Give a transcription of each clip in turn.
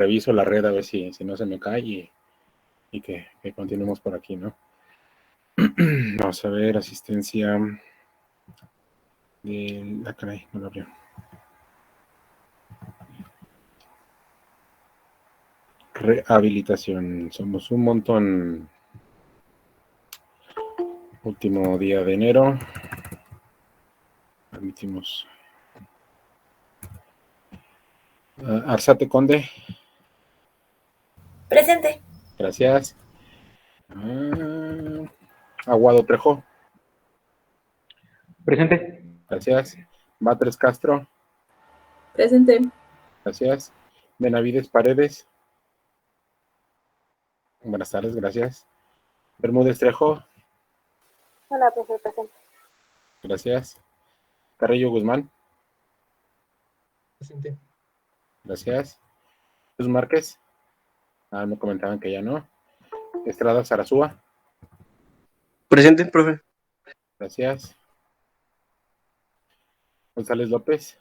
reviso la red a ver si no se me cae y que continuemos por aquí, ¿no? Vamos a ver, asistencia de la caray, no lo abrió. Rehabilitación, somos un montón. Último día de enero. Permitimos. Arzate Conde. Presente. Gracias. Aguado Trejo. Presente. Gracias. Batres Castro. Presente. Gracias. Benavides Paredes. Buenas tardes, gracias. Bermúdez Trejo. Hola, profesor, presente. Gracias. Carrillo Guzmán. Presente. Gracias. Luz Márquez. Me comentaban que ya no. Estrada Zarazúa. Presente, profe. Gracias. González López.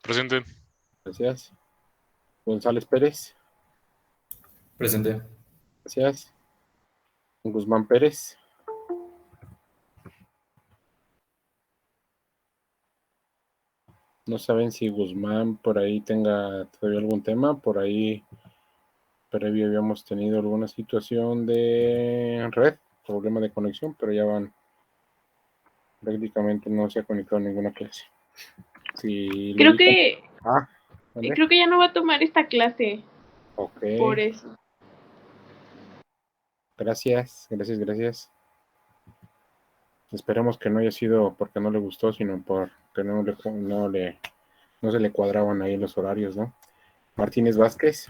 Presente. Gracias. González Pérez. Presente. Gracias. Guzmán Pérez. No saben si Guzmán por ahí tenga todavía algún tema. Por ahí previo habíamos tenido alguna situación de red, problema de conexión, pero ya van. Prácticamente no se ha conectado ninguna clase. Si creo que ¿vale? creo que ya no va a tomar esta clase. Ok. Por eso. Gracias. Esperemos que no haya sido porque no le gustó, sino porque no se le cuadraban ahí los horarios, ¿no? Martínez Vázquez.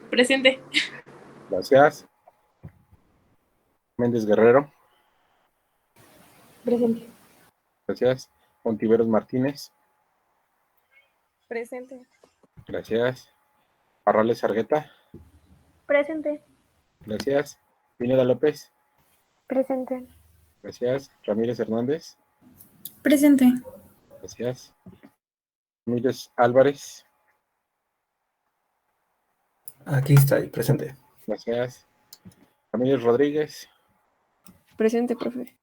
Presente. Gracias. Méndez Guerrero. Presente. Gracias. Ontiveros Martínez. Presente. Gracias. Parrales Argueta. Presente. Gracias. Pineda López. Presente. Gracias. Ramírez Hernández. Presente. Gracias. Ramírez Álvarez. Aquí está, presente. Gracias. Ramírez Rodríguez. Presente, profe.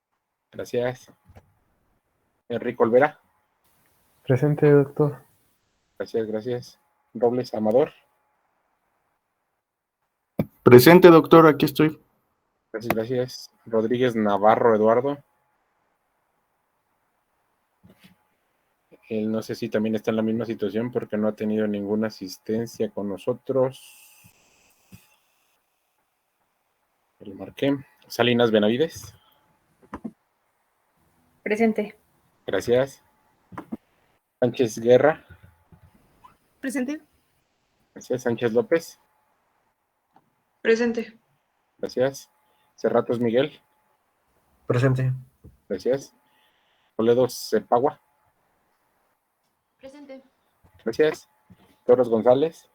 Gracias. Enrique Olvera. Presente, doctor. Gracias. Robles Amador. Presente, doctor, aquí estoy. Gracias. Rodríguez Navarro Eduardo. Él no sé si también está en la misma situación porque no ha tenido ninguna asistencia con nosotros. Lo marqué. Salinas Benavides. Presente. Gracias. Sánchez Guerra. Presente. Gracias. Sánchez López. Presente. Gracias. Cerratos Miguel. Presente. Gracias. Toledo Cepagua. Presente. Gracias. Torres González.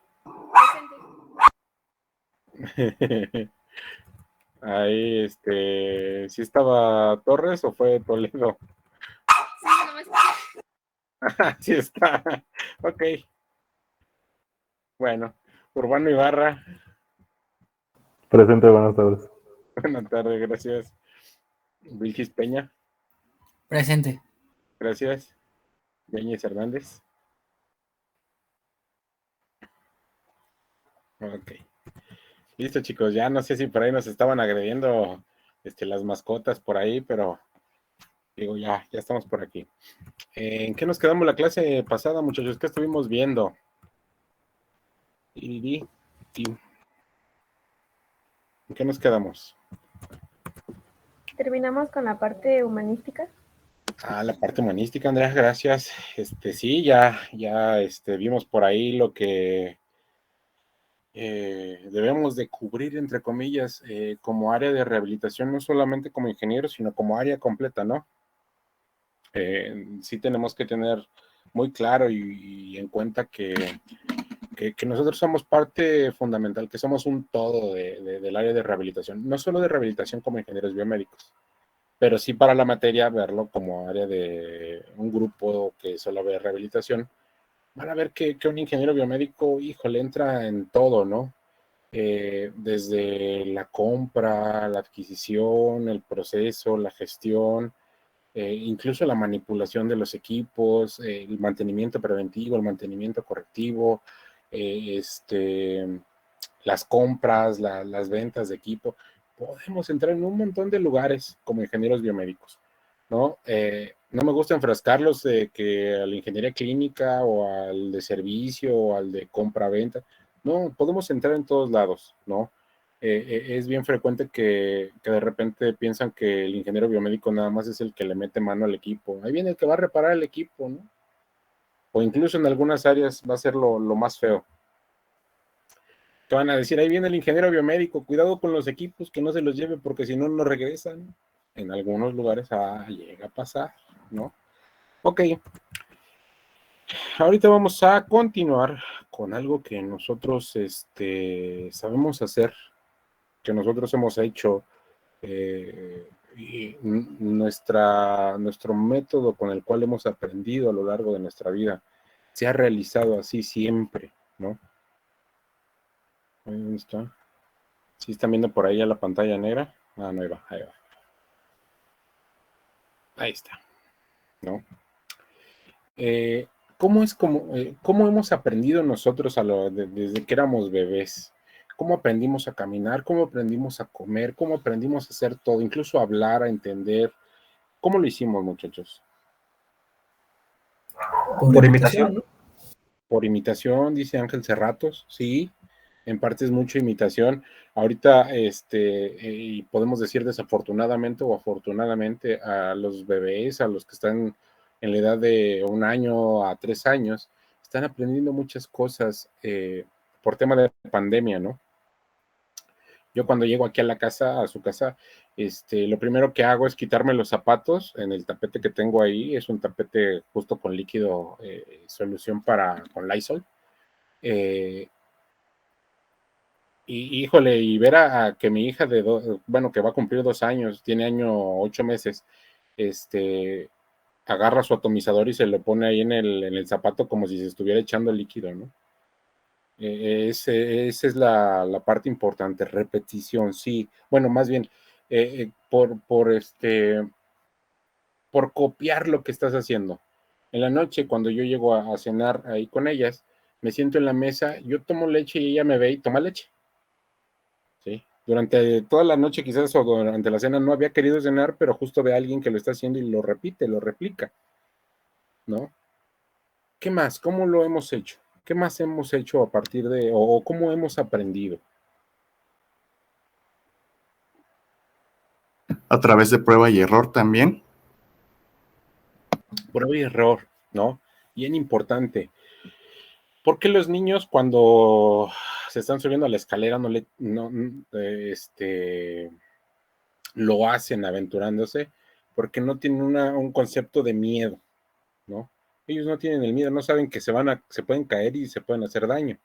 Presente. Ahí, ¿sí estaba Torres o fue Toledo? Sí, no me está. Sí está. Ok. Bueno, Urbano Ibarra. Presente, buenas tardes. Buenas tardes, gracias. Vilgis Peña. Presente. Gracias. Yañez Hernández. Ok. Listo, chicos. Ya no sé si por ahí nos estaban agrediendo las mascotas por ahí, pero digo, ya estamos por aquí. ¿En qué nos quedamos la clase pasada, muchachos? ¿Qué estuvimos viendo? ¿En qué nos quedamos? Terminamos con la parte humanística. La parte humanística, Andrea, gracias. Sí, ya vimos por ahí lo que debemos de cubrir, entre comillas, como área de rehabilitación, no solamente como ingenieros, sino como área completa, ¿no? Sí tenemos que tener muy claro y en cuenta que nosotros somos parte fundamental, que somos un todo del área de rehabilitación, no solo de rehabilitación como ingenieros biomédicos, pero sí para la materia verlo como área de un grupo que solo ve rehabilitación, van a ver que un ingeniero biomédico, híjole, entra en todo, ¿no? Desde la compra, la adquisición, el proceso, la gestión, incluso la manipulación de los equipos, el mantenimiento preventivo, el mantenimiento correctivo, las compras, las ventas de equipo. Podemos entrar en un montón de lugares como ingenieros biomédicos, ¿no? No me gusta enfrascarlos de que a la ingeniería clínica o al de servicio o al de compra-venta. No, podemos entrar en todos lados, ¿no? Es bien frecuente que de repente piensan que el ingeniero biomédico nada más es el que le mete mano al equipo. Ahí viene el que va a reparar el equipo, ¿no? O incluso en algunas áreas va a ser lo más feo. Que van a decir, ahí viene el ingeniero biomédico, cuidado con los equipos, que no se los lleve porque si no, no regresan. En algunos lugares llega a pasar, ¿no? Ok, ahorita vamos a continuar con algo que nosotros sabemos hacer, que nosotros hemos hecho, y nuestro método con el cual hemos aprendido a lo largo de nuestra vida se ha realizado así siempre, ¿no? ¿Dónde está? ¿Sí están viendo por ahí a la pantalla negra? Ah, no, ahí va. Ahí está, ¿no? ¿Cómo hemos aprendido nosotros desde que éramos bebés? ¿Cómo aprendimos a caminar? ¿Cómo aprendimos a comer? ¿Cómo aprendimos a hacer todo? Incluso a hablar, a entender. ¿Cómo lo hicimos, muchachos? Por imitación, ¿no? Por imitación, dice Ángel Cerratos, sí, en parte es mucha imitación. Ahorita, y podemos decir desafortunadamente o afortunadamente a los bebés, a los que están en la edad de 1 año a 3 años, están aprendiendo muchas cosas por tema de pandemia, ¿no? Yo cuando llego aquí a su casa, lo primero que hago es quitarme los zapatos en el tapete que tengo ahí. Es un tapete justo con líquido, solución con Lysol. Y híjole, y ver a que mi hija que va a cumplir 2 años, tiene año 8 meses, agarra su atomizador y se lo pone ahí en el zapato como si se estuviera echando líquido, ¿no? Esa es la parte importante, repetición, sí. Bueno, más bien, por copiar lo que estás haciendo. En la noche, cuando yo llego a cenar ahí con ellas, me siento en la mesa, yo tomo leche y ella me ve y toma leche. ¿Sí? Durante toda la noche quizás o durante la cena no había querido cenar, pero justo ve a alguien que lo está haciendo y lo repite, lo replica, ¿no? ¿Qué más? ¿Cómo lo hemos hecho? ¿Qué más hemos hecho a partir o cómo hemos aprendido? A través de prueba y error también. Prueba y error, ¿no? Bien importante. ¿Por qué los niños cuando se están subiendo a la escalera lo hacen aventurándose? Porque no tienen un concepto de miedo, ¿no? Ellos no tienen el miedo, no saben que se pueden caer y se pueden hacer daño.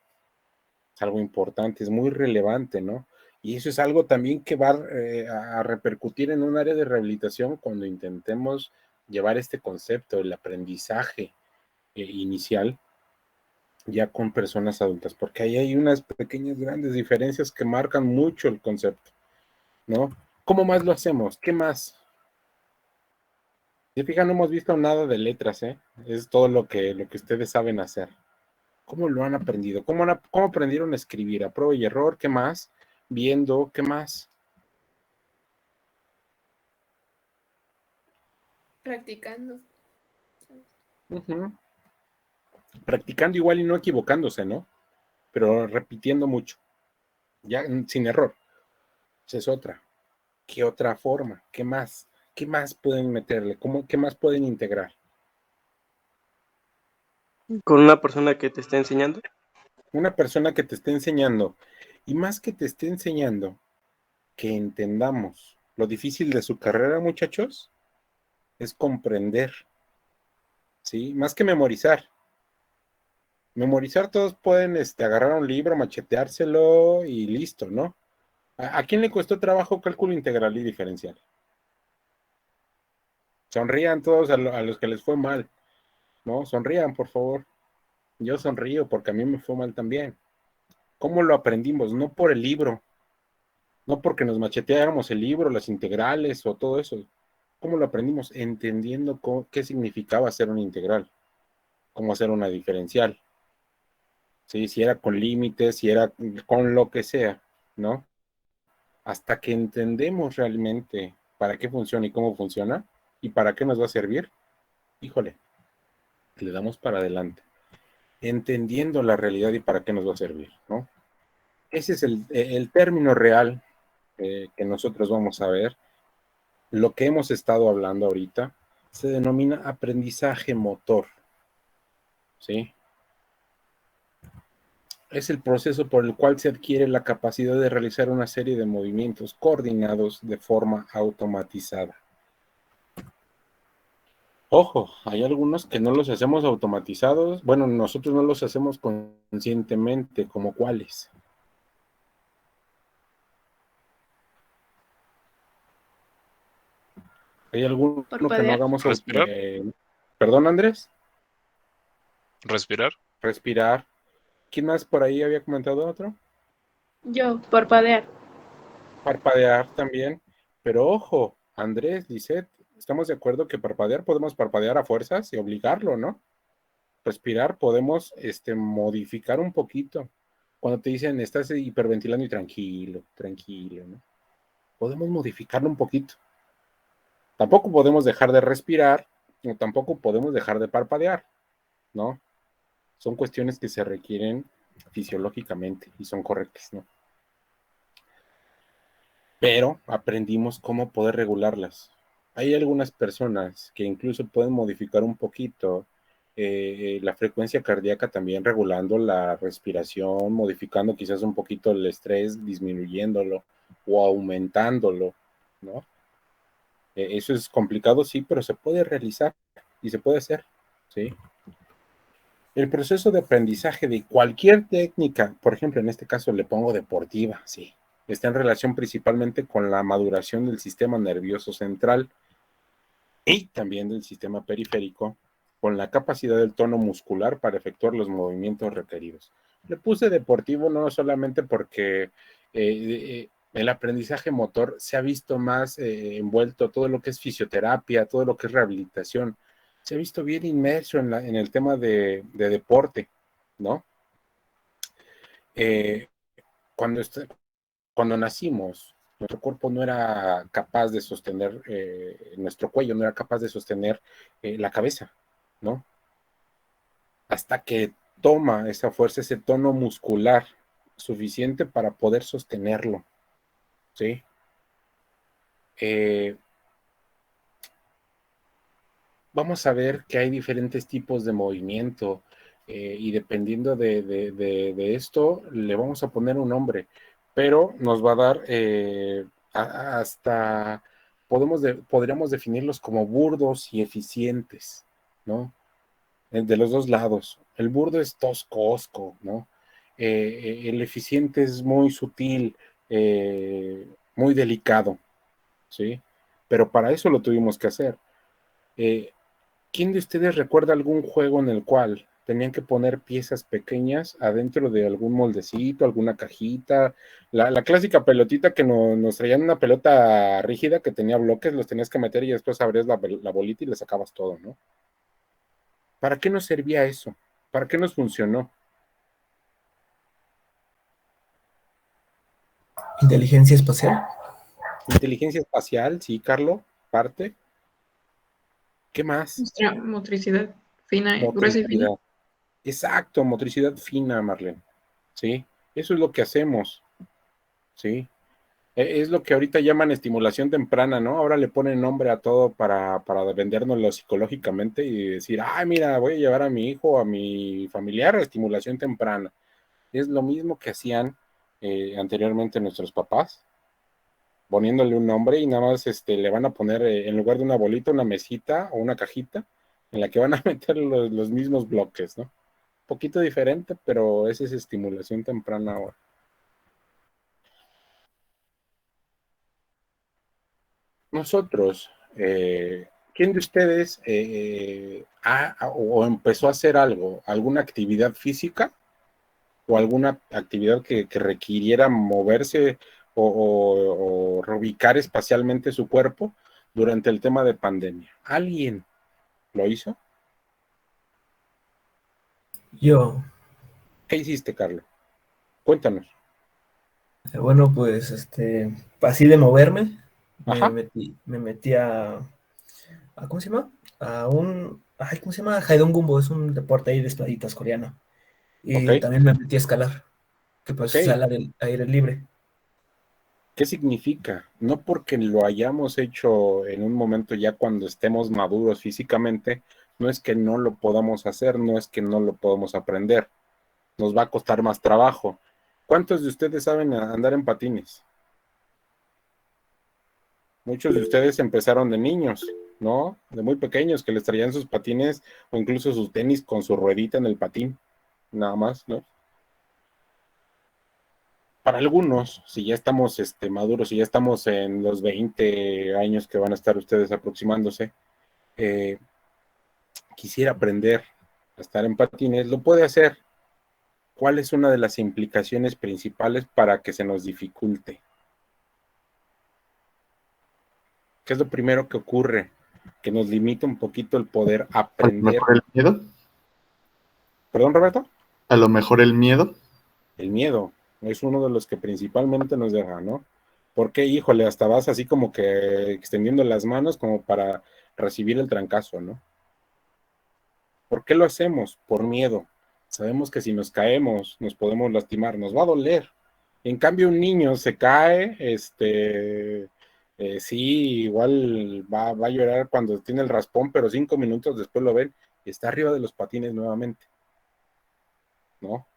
Es algo importante, es muy relevante, ¿no? Y eso es algo también que va a repercutir en un área de rehabilitación cuando intentemos llevar este concepto, el aprendizaje inicial, ya con personas adultas, porque ahí hay unas pequeñas, grandes diferencias que marcan mucho el concepto, ¿no? ¿Cómo más lo hacemos? ¿Qué más? Si fijan, no hemos visto nada de letras, ¿eh? Es todo lo que ustedes saben hacer. ¿Cómo lo han aprendido? ¿Cómo aprendieron a escribir? ¿A prueba y error? ¿Qué más? Viendo, ¿qué más? Practicando. Uh-huh. Practicando igual y no equivocándose, ¿no? Pero repitiendo mucho, ya sin error. Esa es otra. ¿Qué otra forma? ¿Qué más? ¿Qué más pueden meterle? ¿Qué más pueden integrar? Con una persona que te está enseñando. Una persona que te esté enseñando, y más que te esté enseñando, que entendamos. Lo difícil de su carrera, muchachos, es comprender, ¿sí? Más que memorizar. Memorizar todos pueden agarrar un libro, macheteárselo y listo, ¿no? ¿A quién le costó trabajo cálculo integral y diferencial? Sonrían todos a los que les fue mal, ¿no? Sonrían, por favor. Yo sonrío porque a mí me fue mal también. ¿Cómo lo aprendimos? No por el libro, no porque nos macheteáramos el libro, las integrales o todo eso. ¿Cómo lo aprendimos? Entendiendo qué significaba hacer una integral, cómo hacer una diferencial. ¿Sí? Si era con límites, si era con lo que sea, ¿no? Hasta que entendemos realmente para qué funciona y cómo funciona y para qué nos va a servir, híjole, le damos para adelante, entendiendo la realidad y para qué nos va a servir, ¿no? Ese es el término real que nosotros vamos a ver. Lo que hemos estado hablando ahorita se denomina aprendizaje motor, ¿sí? Es el proceso por el cual se adquiere la capacidad de realizar una serie de movimientos coordinados de forma automatizada. Ojo, hay algunos que no los hacemos automatizados. Bueno, nosotros no los hacemos conscientemente, ¿como cuáles? ¿Hay alguno que no Parpadear. hagamos? ¿Respirar? ¿Perdón, Andrés? ¿Respirar? Respirar. ¿Quién más por ahí había comentado otro? Yo, parpadear. Parpadear también. Pero ojo, Andrés, Lisette, estamos de acuerdo que parpadear podemos parpadear a fuerzas y obligarlo, ¿no? Respirar podemos modificar un poquito. Cuando te dicen estás hiperventilando y tranquilo, tranquilo, ¿no? Podemos modificarlo un poquito. Tampoco podemos dejar de respirar, o tampoco podemos dejar de parpadear, ¿no? Son cuestiones que se requieren fisiológicamente y son correctas, ¿no? Pero aprendimos cómo poder regularlas. Hay algunas personas que incluso pueden modificar un poquito la frecuencia cardíaca también regulando la respiración, modificando quizás un poquito el estrés, disminuyéndolo o aumentándolo, ¿no? Eso es complicado, sí, pero se puede realizar y se puede hacer, ¿sí? El proceso de aprendizaje de cualquier técnica, por ejemplo, en este caso le pongo deportiva, sí, está en relación principalmente con la maduración del sistema nervioso central y también del sistema periférico, con la capacidad del tono muscular para efectuar los movimientos requeridos. Le puse deportivo no solamente porque el aprendizaje motor se ha visto más envuelto todo lo que es fisioterapia, todo lo que es rehabilitación, se ha visto bien inmerso en el tema de deporte, ¿no? Eh, cuando, cuando nacimos, nuestro cuerpo no era capaz de sostener, nuestro cuello no era capaz de sostener la cabeza, ¿no? Hasta que toma esa fuerza, ese tono muscular suficiente para poder sostenerlo, ¿sí? Vamos a ver que hay diferentes tipos de movimiento y dependiendo de esto, le vamos a poner un nombre, pero nos va a dar hasta, podríamos definirlos como burdos y eficientes, ¿no? De los dos lados. El burdo es tosco, ¿no? El eficiente es muy sutil, muy delicado, ¿sí? Pero para eso lo tuvimos que hacer. Eh, ¿Quién de ustedes recuerda algún juego en el cual tenían que poner piezas pequeñas adentro de algún moldecito, alguna cajita? La clásica pelotita que nos traían una pelota rígida que tenía bloques, los tenías que meter y después abrías la bolita y le sacabas todo, ¿no? ¿Para qué nos servía eso? ¿Para qué nos funcionó? Inteligencia espacial. Inteligencia espacial, sí, Carlos, parte. ¿Qué más? Nuestra motricidad fina, gruesa y fina. Motricidad. Exacto, motricidad fina, Marlene. Sí, eso es lo que hacemos. Sí, es lo que ahorita llaman estimulación temprana, ¿no? Ahora le ponen nombre a todo para vendérnoslo psicológicamente y decir, ay, mira, voy a llevar a mi hijo, a mi familiar a estimulación temprana. Es lo mismo que hacían anteriormente nuestros papás, poniéndole un nombre y nada más le van a poner, en lugar de una bolita, una mesita o una cajita en la que van a meter los mismos bloques, ¿no? Un poquito diferente, pero esa es estimulación temprana ahora. Nosotros ¿quién de ustedes o empezó a hacer algo, alguna actividad física o alguna actividad que requiriera moverse o reubicar espacialmente su cuerpo durante el tema de pandemia? ¿Alguien lo hizo? Yo, ¿Qué hiciste, Carlos? Cuéntanos. bueno, pues, así de moverme, Ajá, me metí ¿cómo se llama? ¿Cómo se llama? Haidong Gumbo, es un deporte ahí de espaditas coreano. ok, Y también me metí a escalar, que pues ok. es al aire libre. ¿Qué significa? No porque lo hayamos hecho en un momento ya cuando estemos maduros físicamente, no es que no lo podamos hacer, no es que no lo podamos aprender. Nos va a costar más trabajo. ¿Cuántos de ustedes saben andar en patines? Muchos de ustedes empezaron de niños, ¿no? De muy pequeños, que les traían sus patines o incluso sus tenis con su ruedita en el patín, nada más, ¿no? Para algunos, si ya estamos maduros, si ya estamos en los 20 años que van a estar ustedes aproximándose, eh, quisiera aprender a estar en patines, lo puede hacer. ¿Cuál es una de las implicaciones principales para que se nos dificulte? ¿Qué es lo primero que ocurre? Que nos limita un poquito el poder A lo aprender. mejor el miedo. ¿Perdón, Roberto? A lo mejor el miedo. El miedo es uno de los que principalmente nos deja, ¿no? Porque, híjole, hasta vas así como que extendiendo las manos como para recibir el trancazo, ¿no? ¿Por qué lo hacemos? Por miedo. Sabemos que si nos caemos, nos podemos lastimar, nos va a doler. En cambio, un niño se cae, sí, igual va a llorar cuando tiene el raspón, pero 5 minutos después lo ven y está arriba de los patines nuevamente, ¿no?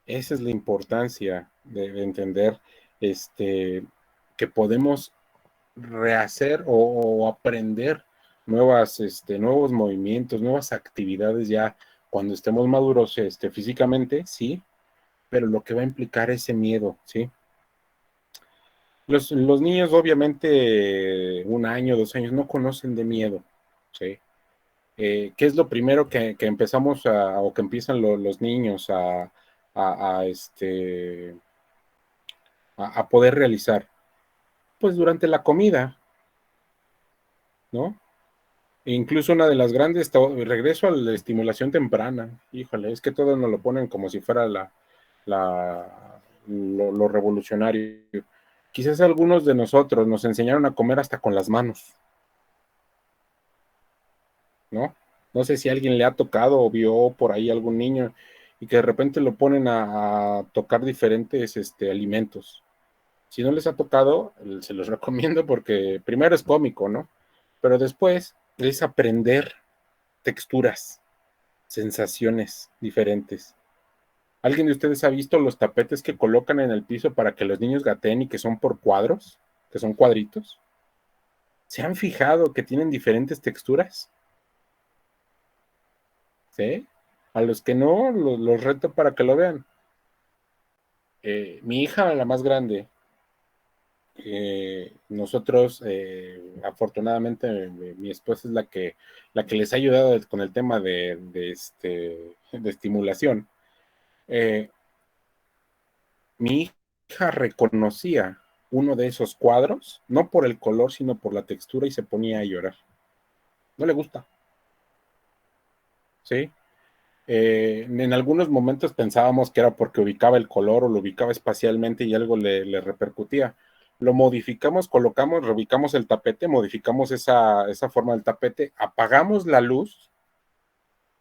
Esa es la importancia de entender que podemos rehacer o aprender nuevos movimientos, nuevas actividades ya cuando estemos maduros físicamente, sí, pero lo que va a implicar ese miedo, ¿sí? Los niños, obviamente, 1 año, 2 años, no conocen de miedo, ¿sí? ¿Qué es lo primero que empezamos o que empiezan los niños a poder realizar? Pues durante la comida, ¿no? E incluso una de las grandes, regreso a la estimulación temprana, híjole, es que todos nos lo ponen como si fuera lo revolucionario. Quizás algunos de nosotros nos enseñaron a comer hasta con las manos, ¿no? No sé si a alguien le ha tocado o vio por ahí algún niño y que de repente lo ponen a tocar diferentes alimentos. Si no les ha tocado, se los recomiendo porque primero es cómico, ¿no? Pero después es aprender texturas, sensaciones diferentes. ¿Alguien de ustedes ha visto los tapetes que colocan en el piso para que los niños gateen y que son por cuadros, que son cuadritos? ¿Se han fijado que tienen diferentes texturas? ¿Sí? A los que no, los reto para que lo vean. Mi hija, la más grande, nosotros, afortunadamente, mi esposa es la que les ha ayudado con el tema de estimulación. Mi hija reconocía uno de esos cuadros, no por el color, sino por la textura y se ponía a llorar. No le gusta, ¿sí? En algunos momentos pensábamos que era porque ubicaba el color o lo ubicaba espacialmente y algo le repercutía. Lo modificamos, colocamos, reubicamos el tapete, modificamos esa forma del tapete, apagamos la luz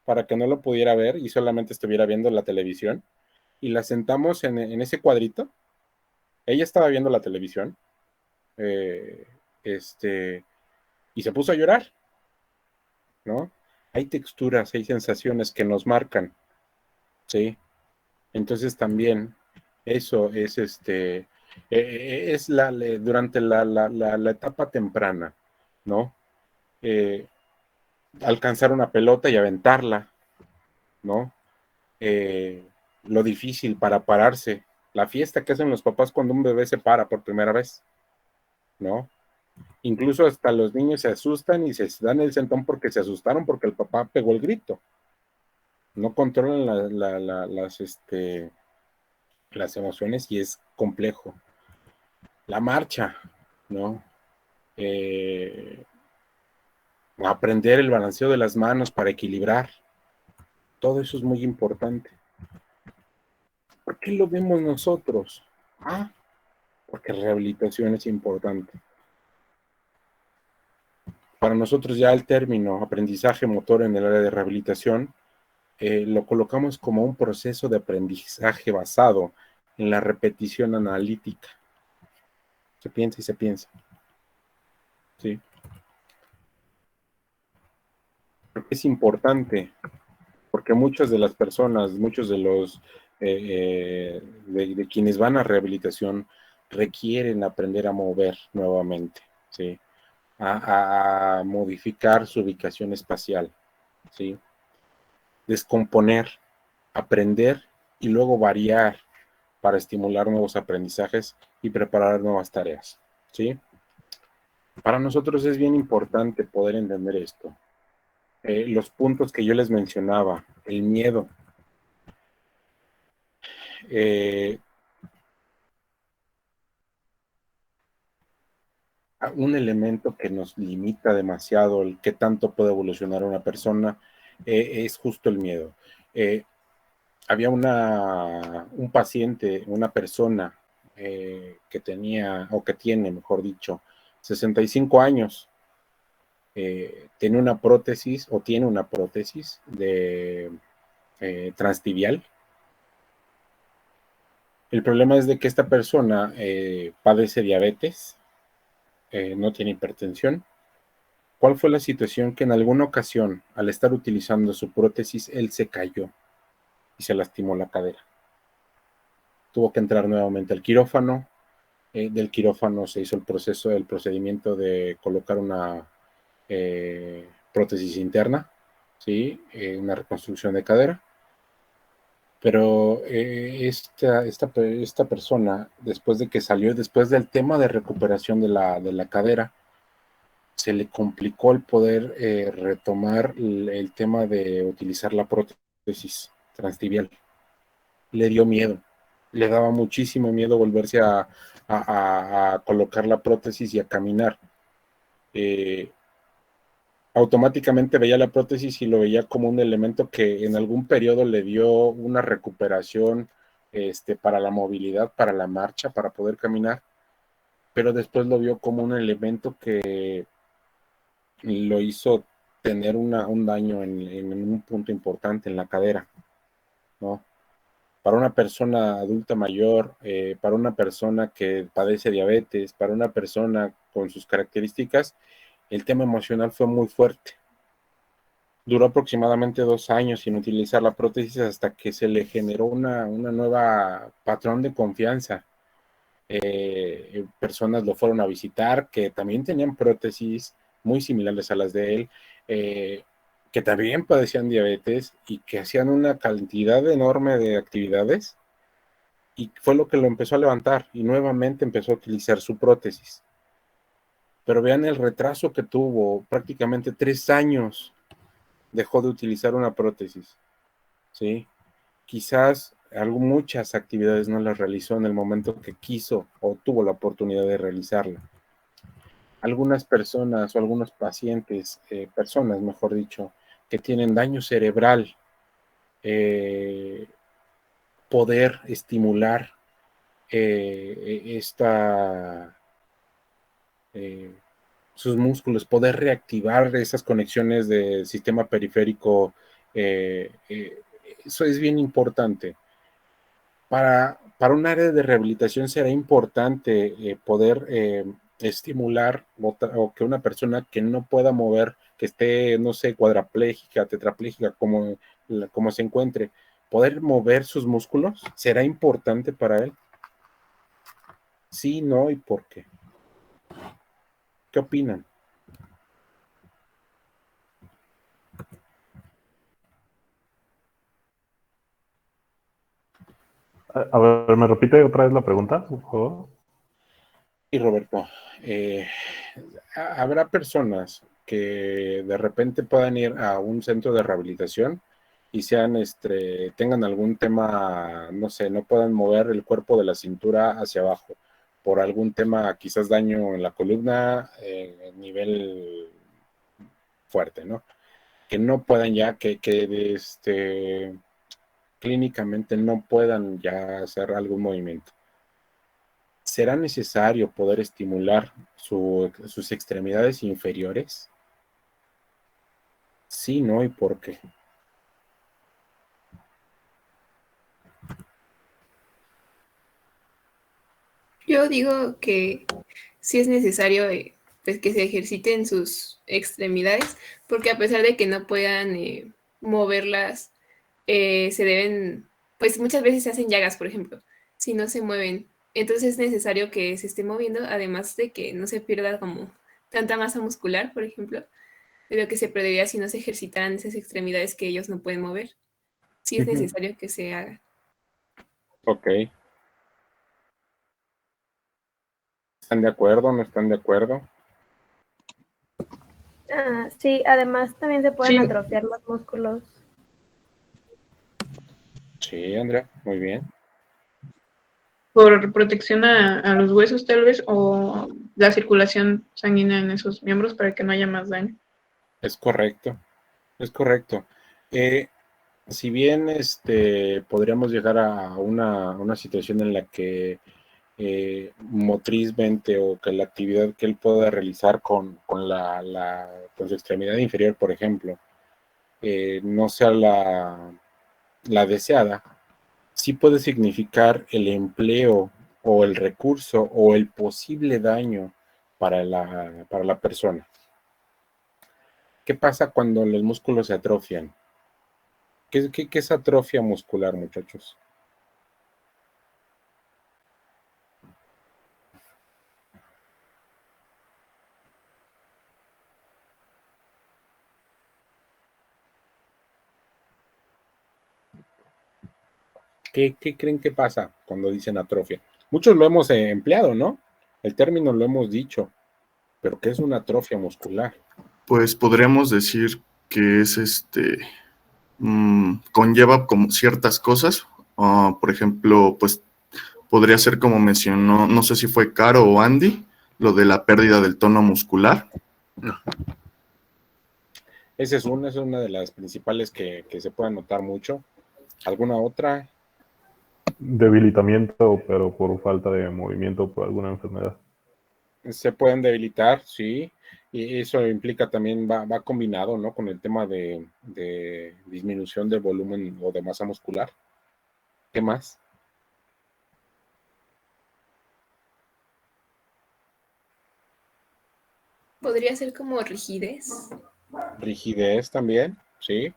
para que no lo pudiera ver y solamente estuviera viendo la televisión y la sentamos en ese cuadrito. Ella estaba viendo la televisión, eh, y se puso a llorar, ¿no? Hay texturas, hay sensaciones que nos marcan, ¿sí? Entonces también eso es durante la etapa temprana, ¿no? Eh, Alcanzar una pelota y aventarla, ¿no? Eh, lo difícil para pararse, la fiesta que hacen los papás cuando un bebé se para por primera vez, ¿no? Incluso hasta los niños se asustan y se dan el sentón porque se asustaron porque el papá pegó el grito. No controlan las emociones y es complejo. La marcha, ¿no? Aprender el balanceo de las manos para equilibrar. Todo eso es muy importante. ¿Por qué lo vemos nosotros? Porque rehabilitación es importante. Para nosotros ya el término aprendizaje motor en el área de rehabilitación lo colocamos como un proceso de aprendizaje basado en la repetición analítica. Se piensa y se piensa. ¿Sí? Es importante porque muchas de las personas, muchos de los de quienes van a rehabilitación requieren aprender a mover nuevamente, ¿sí? A modificar su ubicación espacial, ¿sí? Descomponer, aprender y luego variar para estimular nuevos aprendizajes y preparar nuevas tareas, ¿sí? Para nosotros es bien importante poder entender esto. Los puntos que yo les mencionaba, el miedo, un elemento que nos limita demasiado el qué tanto puede evolucionar una persona es justo el miedo. Había un paciente, una persona que tenía, o que tiene, mejor dicho, 65 años, tiene una prótesis, o tiene una prótesis de transtibial. El problema es de que esta persona padece diabetes, no tiene hipertensión. ¿Cuál fue la situación? Que en alguna ocasión, al estar utilizando su prótesis, él se cayó y se lastimó la cadera. Tuvo que entrar nuevamente al quirófano. Del quirófano se hizo el procedimiento de colocar una prótesis interna, ¿sí? Una reconstrucción de cadera. Pero esta persona, después de que salió, después del tema de recuperación de la cadera, se le complicó el poder retomar el tema de utilizar la prótesis transtibial. Le dio miedo, le daba muchísimo miedo volverse a colocar la prótesis y a caminar. Automáticamente veía la prótesis y lo veía como un elemento que en algún periodo le dio una recuperación para la movilidad, para la marcha, para poder caminar, pero después lo vio como un elemento que lo hizo tener un daño en un punto importante en la cadera, ¿no? Para una persona adulta mayor, para una persona que padece diabetes, para una persona con sus características, el tema emocional fue muy fuerte. Duró aproximadamente 2 años sin utilizar la prótesis hasta que se le generó una nueva patrón de confianza. Personas lo fueron a visitar que también tenían prótesis muy similares a las de él, que también padecían diabetes y que hacían una cantidad enorme de actividades, y fue lo que lo empezó a levantar y nuevamente empezó a utilizar su prótesis. Pero vean el retraso que tuvo, prácticamente 3 años dejó de utilizar una prótesis, ¿sí? Quizás muchas actividades no las realizó en el momento que quiso o tuvo la oportunidad de realizarla. Algunas personas o algunos pacientes, personas mejor dicho, que tienen daño cerebral, poder estimular sus músculos, poder reactivar esas conexiones del sistema periférico, eso es bien importante. Para un área de rehabilitación será importante poder estimular o que una persona que no pueda mover, que esté, no sé, cuadraplégica, tetraplégica, como se encuentre, poder mover sus músculos, ¿será importante para él? Sí, no, ¿y por qué? ¿Qué opinan? A ver, ¿me repite otra vez la pregunta, por favor? Y Roberto, habrá personas que de repente puedan ir a un centro de rehabilitación y tengan algún tema, no sé, no puedan mover el cuerpo de la cintura hacia abajo por algún tema, quizás daño en la columna, nivel fuerte, ¿no? Que no puedan ya, clínicamente no puedan ya hacer algún movimiento. ¿Será necesario poder estimular sus extremidades inferiores? Sí, ¿no? ¿Y por qué? Yo digo que sí es necesario pues que se ejerciten sus extremidades, porque a pesar de que no puedan moverlas, se deben, pues muchas veces se hacen llagas, por ejemplo, si no se mueven. Entonces es necesario que se esté moviendo, además de que no se pierda como tanta masa muscular, por ejemplo, de lo que se perdería si no se ejercitaran esas extremidades que ellos no pueden mover. Sí es necesario que se haga. Ok. ¿Están de acuerdo? ¿No están de acuerdo? Sí, además también se pueden Sí. atrofiar los músculos. Sí, Andrea, muy bien. Por protección a los huesos tal vez, o la circulación sanguínea en esos miembros para que no haya más daño. Es correcto, es correcto. Si bien podríamos llegar a una situación en la que motrizmente o que la actividad que él pueda realizar con su extremidad inferior, por ejemplo, no sea la deseada, sí puede significar el empleo o el recurso o el posible daño para la persona. ¿Qué pasa cuando los músculos se atrofian? ¿Qué es atrofia muscular, muchachos? ¿Qué creen que pasa cuando dicen atrofia? Muchos lo hemos empleado, ¿no? El término lo hemos dicho, pero ¿qué es una atrofia muscular? Pues podríamos decir que es conlleva como ciertas cosas. Por ejemplo, pues podría ser como mencionó, no sé si fue Caro o Andy, lo de la pérdida del tono muscular. Esa es una de las principales que se puede notar mucho. ¿Alguna otra? Debilitamiento, pero por falta de movimiento por alguna enfermedad. Se pueden debilitar, sí, y eso implica también, va combinado, ¿no? Con el tema de disminución de volumen o de masa muscular. ¿Qué más? Podría ser como rigidez. Rigidez también, sí.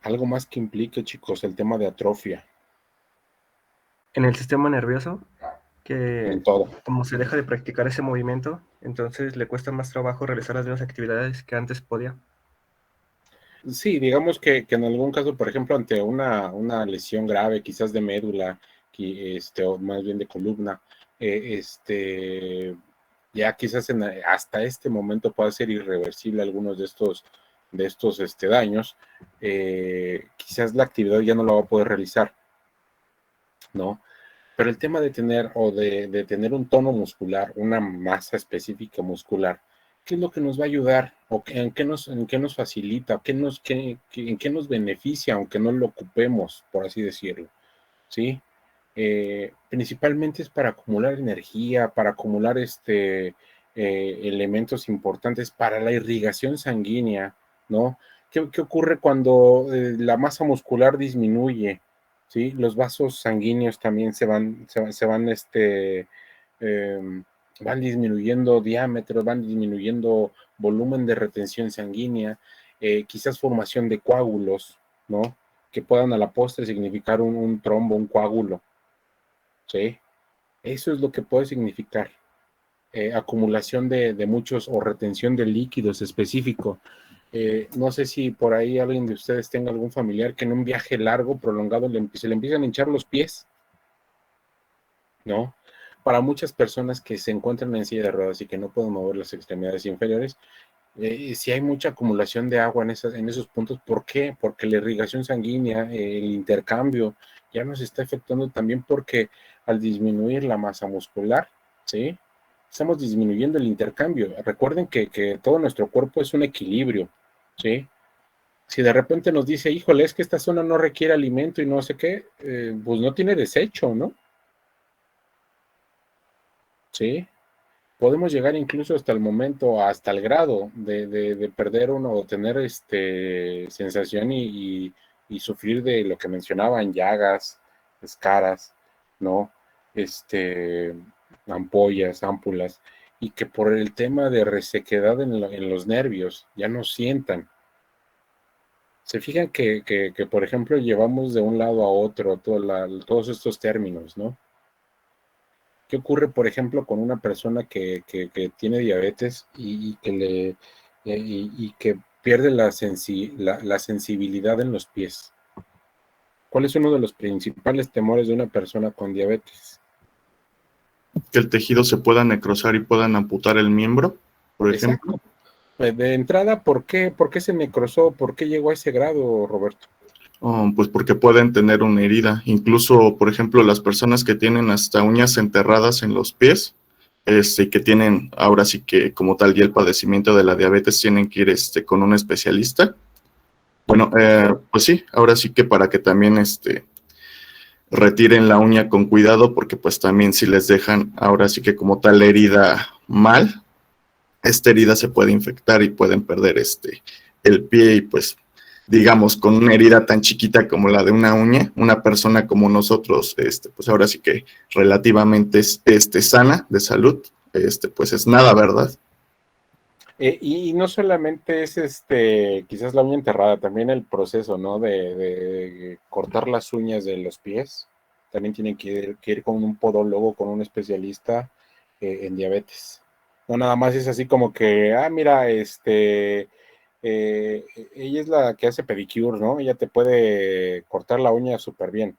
Algo más que implique, chicos, el tema de atrofia En el sistema nervioso, que en todo. como se deja de practicar ese movimiento, entonces le cuesta más trabajo realizar las mismas actividades que antes podía. Sí, digamos que en algún caso, por ejemplo, ante una lesión grave, quizás de médula, o más bien de columna, ya quizás hasta este momento pueda ser irreversible algunos de estos daños, quizás la actividad ya no la va a poder realizar, ¿no? Pero el tema de tener o de tener un tono muscular, una masa específica muscular, ¿qué es lo que nos va a ayudar? ¿O en qué nos facilita? ¿En qué nos beneficia, aunque no lo ocupemos, por así decirlo? ¿Sí? Principalmente es para acumular energía, para acumular elementos importantes para la irrigación sanguínea, ¿no? ¿Qué ocurre cuando la masa muscular disminuye? ¿Sí? Los vasos sanguíneos también van disminuyendo diámetro, van disminuyendo volumen de retención sanguínea, quizás formación de coágulos, ¿no? Que puedan a la postre significar un trombo, un coágulo, ¿sí? Eso es lo que puede significar. Acumulación de muchos o retención de líquidos específico. No sé si por ahí alguien de ustedes tenga algún familiar que en un viaje largo, prolongado, se le empiezan a hinchar los pies, ¿no? para muchas personas que se encuentran en silla de ruedas y que no pueden mover las extremidades inferiores, si hay mucha acumulación de agua en esos puntos. ¿Por qué? Porque la irrigación sanguínea, el intercambio, ya nos está afectando también, porque al disminuir la masa muscular, ¿sí? Estamos disminuyendo el intercambio. Recuerden que todo nuestro cuerpo es un equilibrio, ¿sí? Si de repente nos dice, híjole, es que esta zona no requiere alimento y no sé qué, pues no tiene desecho, ¿no? ¿Sí? Podemos llegar incluso hasta el momento, hasta el grado de perder uno o tener sensación y sufrir de lo que mencionaban, llagas, escaras, ¿no? Ampollas, ámpulas, y que por el tema de resequedad en los nervios ya no sientan. Se fijan que, por ejemplo, llevamos de un lado a otro todos estos términos, ¿no? ¿Qué ocurre, por ejemplo, con una persona que tiene diabetes y que pierde la sensibilidad en los pies? ¿Cuál es uno de los principales temores de una persona con diabetes? Que el tejido se pueda necrosar y puedan amputar el miembro, por ejemplo. De entrada, ¿por qué se necrosó? ¿Por qué llegó a ese grado, Roberto? Pues porque pueden tener una herida. Incluso, por ejemplo, las personas que tienen hasta uñas enterradas en los pies, que tienen, ahora sí que como tal, ya el padecimiento de la diabetes, tienen que ir con un especialista. Bueno, pues sí, ahora sí que para que también retiren la uña con cuidado, porque pues también si les dejan ahora sí que como tal la herida mal, esta herida se puede infectar y pueden perder el pie. Y pues digamos, con una herida tan chiquita como la de una uña, una persona como nosotros, pues ahora sí que relativamente sana de salud, pues es nada, ¿verdad? Y no solamente es quizás la uña enterrada, también el proceso, ¿no? De cortar las uñas de los pies. También tienen que ir con un podólogo, con un especialista en diabetes. No nada más es así como que, mira, ella es la que hace pedicure, ¿no? Ella te puede cortar la uña súper bien,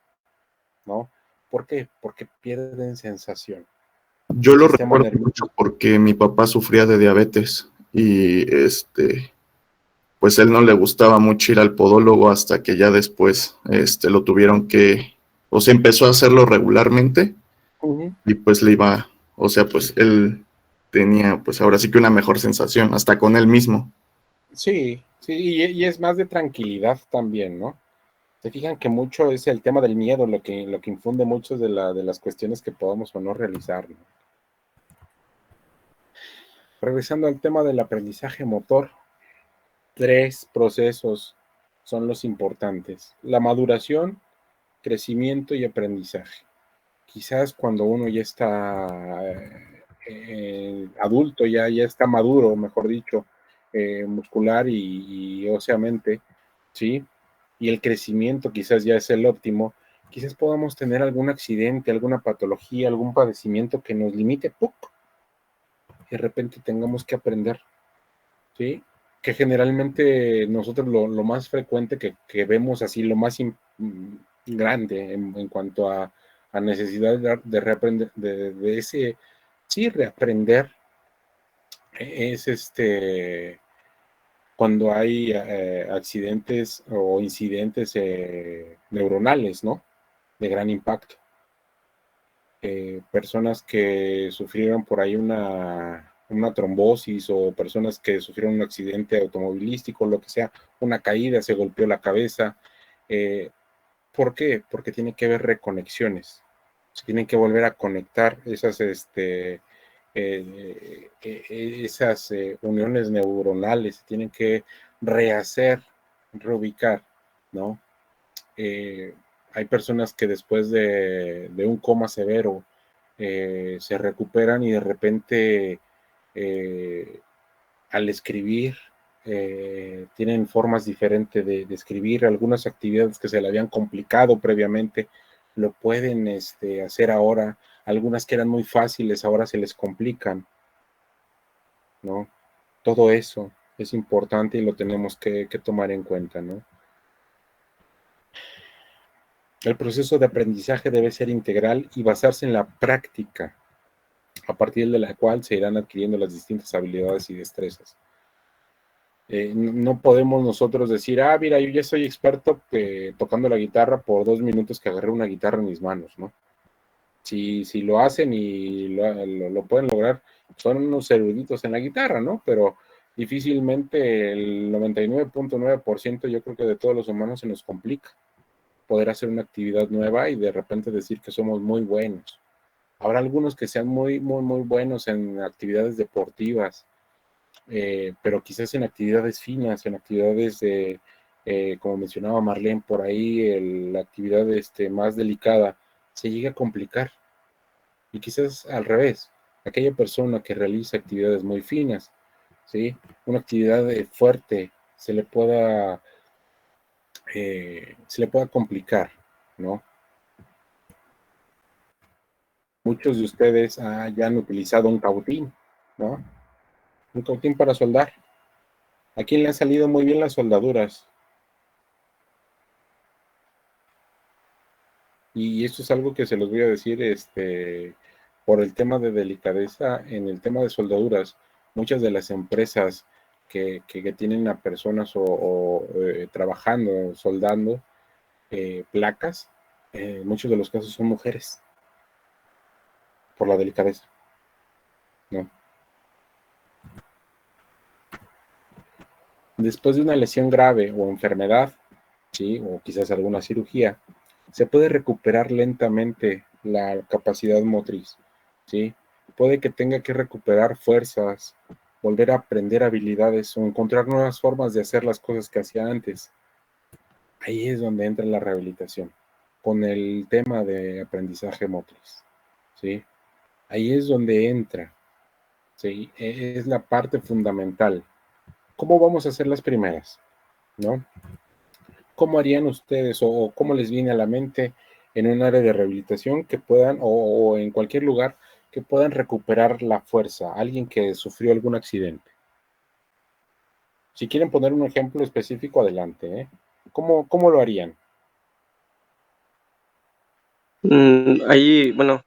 ¿no? ¿Por qué? Porque pierden sensación. Yo lo recuerdo mucho porque mi papá sufría de diabetes y pues él no le gustaba mucho ir al podólogo hasta que ya después lo tuvieron que, o sea, empezó a hacerlo regularmente. Y pues le iba, o sea, pues él tenía pues ahora sí que una mejor sensación, hasta con él mismo. Sí, y es más de tranquilidad también, ¿no? Se fijan que mucho es el tema del miedo lo que infunde muchas de las cuestiones que podamos o no realizar, ¿no? Regresando al tema del aprendizaje motor, 3 procesos son los importantes: la maduración, crecimiento y aprendizaje. Quizás cuando uno ya está adulto, ya está maduro, mejor dicho, muscular y óseamente, ¿sí? Y el crecimiento quizás ya es el óptimo, quizás podamos tener algún accidente, alguna patología, algún padecimiento que nos limite, ¡puc! Y de repente tengamos que aprender, ¿sí? Que generalmente nosotros lo más frecuente que vemos así, lo más grande en cuanto a necesidad de reaprender, de ese, sí, reaprender, es cuando hay accidentes o incidentes neuronales, ¿no? De gran impacto. Personas que sufrieron por ahí una trombosis, o personas que sufrieron un accidente automovilístico, lo que sea, una caída, se golpeó la cabeza. ¿Por qué? Porque tiene que haber reconexiones. Se tienen que volver a conectar esas uniones neuronales, se tienen que rehacer, reubicar, ¿no? Hay personas que después de un coma severo se recuperan y de repente al escribir tienen formas diferentes de escribir. Algunas actividades que se le habían complicado previamente lo pueden hacer ahora. Algunas que eran muy fáciles ahora se les complican, ¿no? Todo eso es importante y lo tenemos que tomar en cuenta, ¿no? El proceso de aprendizaje debe ser integral y basarse en la práctica, a partir de la cual se irán adquiriendo las distintas habilidades y destrezas. No podemos nosotros decir, mira, yo ya soy experto tocando la guitarra por 2 minutos que agarré una guitarra en mis manos, ¿no? Si lo hacen y lo pueden lograr, son unos eruditos en la guitarra, ¿no? Pero difícilmente el 99.9% yo creo que de todos los humanos se nos complica poder hacer una actividad nueva y de repente decir que somos muy buenos. Habrá algunos que sean muy, muy, muy buenos en actividades deportivas, pero quizás en actividades finas, en actividades de, como mencionaba Marlene por ahí, la actividad más delicada, se llega a complicar. Y quizás al revés, aquella persona que realiza actividades muy finas, ¿sí? Una actividad fuerte se le pueda complicar, ¿no? Muchos de ustedes ya han utilizado un cautín, ¿no? Un cautín para soldar. ¿A quién le han salido muy bien las soldaduras? Y esto es algo que se los voy a decir, por el tema de delicadeza, en el tema de soldaduras, muchas de las empresas que tienen a personas trabajando, soldando placas, en muchos de los casos son mujeres, por la delicadeza, ¿no? Después de una lesión grave o enfermedad, ¿sí? O quizás alguna cirugía, se puede recuperar lentamente la capacidad motriz, ¿sí? Puede que tenga que recuperar fuerzas, volver a aprender habilidades o encontrar nuevas formas de hacer las cosas que hacía antes. Ahí es donde entra la rehabilitación, con el tema de aprendizaje motriz, ¿sí? Ahí es donde entra, ¿sí? Es la parte fundamental. ¿Cómo vamos a hacer las primeras? ¿No? ¿Cómo harían ustedes o cómo les viene a la mente en un área de rehabilitación que puedan, o en cualquier lugar, que puedan recuperar la fuerza? Alguien que sufrió algún accidente. Si quieren poner un ejemplo específico, adelante, ¿eh? ¿Cómo lo harían? Ahí, bueno,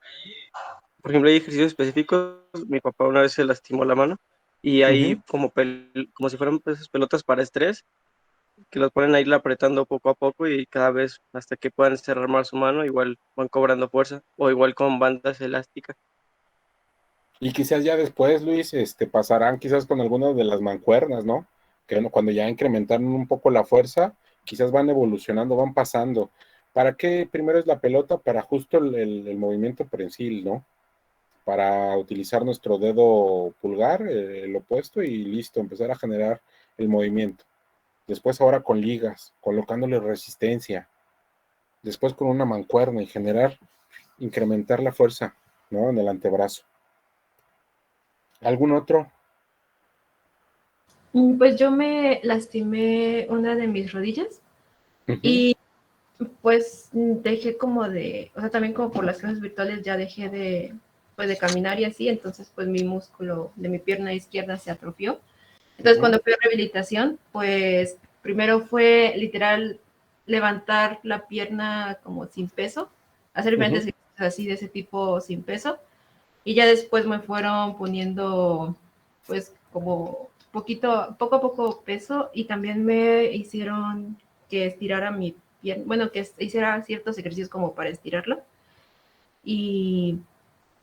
por ejemplo, hay ejercicios específicos. Mi papá una vez se lastimó la mano y hay como si fueran pues, esas pelotas para estrés que los ponen a ir apretando poco a poco y cada vez hasta que puedan cerrar más su mano, igual van cobrando fuerza o igual con bandas elásticas. Y quizás ya después, Luis, pasarán quizás con algunas de las mancuernas, ¿no? Que cuando ya incrementaron un poco la fuerza, quizás van evolucionando, van pasando. ¿Para qué primero es la pelota? Para justo el movimiento prensil, ¿no? Para utilizar nuestro dedo pulgar, el opuesto, y listo, empezar a generar el movimiento. Después ahora con ligas, colocándole resistencia. Después con una mancuerna y incrementar la fuerza, ¿no? En el antebrazo. ¿Algún otro? Pues yo me lastimé una de mis rodillas y pues dejé como o sea, también como por las clases virtuales ya dejé de caminar y así, entonces pues mi músculo de mi pierna izquierda se atrofió. Entonces cuando fui a rehabilitación, pues primero fue literal levantar la pierna como sin peso, hacer diferentes ejercicios así de ese tipo sin peso, y ya después me fueron poniendo pues como poco a poco peso y también me hicieron que estirara mi pierna, bueno, que hiciera ciertos ejercicios como para estirarlo y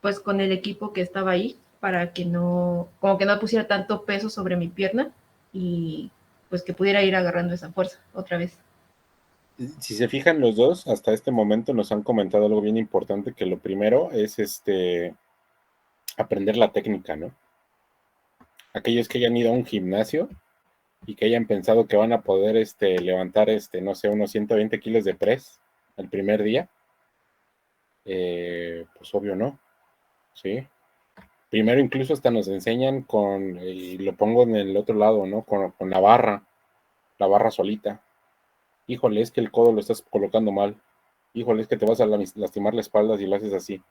pues con el equipo que estaba ahí para que como que no pusiera tanto peso sobre mi pierna y pues que pudiera ir agarrando esa fuerza otra vez. Si se fijan los dos, hasta este momento nos han comentado algo bien importante, que lo primero es aprender la técnica, ¿no? Aquellos que hayan ido a un gimnasio y que hayan pensado que van a poder levantar, no sé, unos 120 kilos de press el primer día, pues obvio no, ¿sí? Primero incluso hasta nos enseñan y lo pongo en el otro lado, ¿no? Con la barra solita. Híjole, es que el codo lo estás colocando mal. Híjole, es que te vas a lastimar la espalda si lo haces así.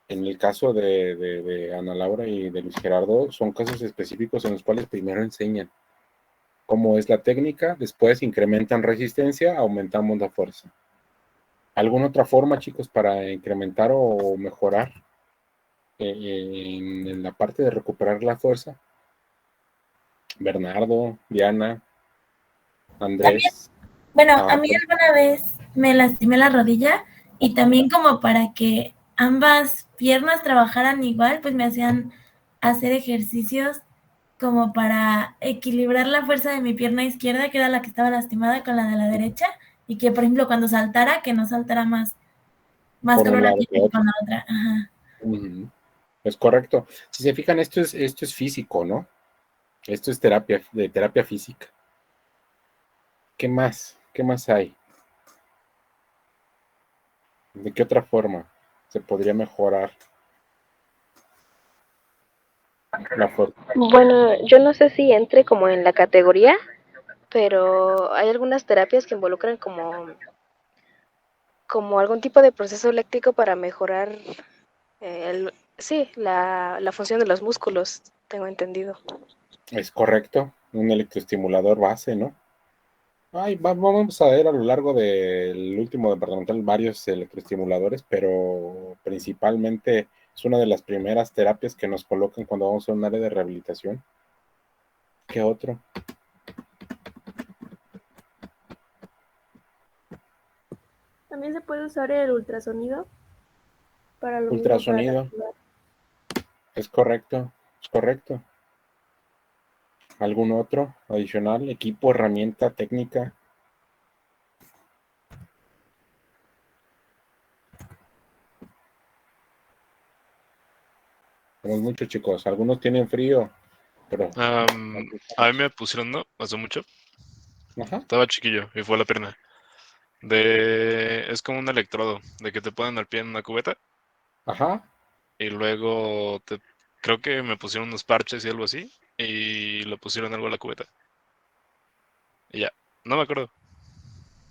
En el caso de Ana Laura y de Luis Gerardo, son casos específicos en los cuales primero enseñan cómo es la técnica, después incrementan resistencia, aumentamos la fuerza. ¿Alguna otra forma, chicos, para incrementar o mejorar? en la parte de recuperar la fuerza. Bernardo, Diana, Andrés. Bueno, Ah, a mí alguna vez me lastimé la rodilla y también como para que ambas piernas trabajaran igual, pues me hacían hacer ejercicios como para equilibrar la fuerza de mi pierna izquierda, que era la que estaba lastimada, con la de la derecha, y que, por ejemplo, cuando saltara, que no saltara más por con un una lado que pierna que otro. con la otra. Ajá. Ujú. Es correcto. Si se fijan, esto es físico, ¿no? Esto es terapia física. ¿Qué más? ¿Qué más hay? ¿De qué otra forma se podría mejorar la fuerza? Bueno, yo no sé si entre como en la categoría, pero hay algunas terapias que involucran como algún tipo de proceso eléctrico para mejorar sí, la función de los músculos, tengo entendido. Es correcto. Un electroestimulador base, ¿no? Vamos a ver a lo largo del último departamental varios electroestimuladores, pero principalmente es una de las primeras terapias que nos colocan cuando vamos a un área de rehabilitación. ¿Qué otro? También se puede usar el ultrasonido para lo mismo, para Ultrasonido. reactivar. Es correcto, es correcto. ¿Algún otro adicional? Equipo, herramienta, técnica. Tenemos muchos, chicos. Algunos tienen frío, pero... A mí me pusieron, ¿no? Hace mucho. Ajá. Estaba chiquillo y fue la pierna. Es como un electrodo, de que te ponen al pie en una cubeta. Ajá. Y luego creo que me pusieron unos parches y algo así. Y le pusieron algo a la cubeta. Y ya, no me acuerdo.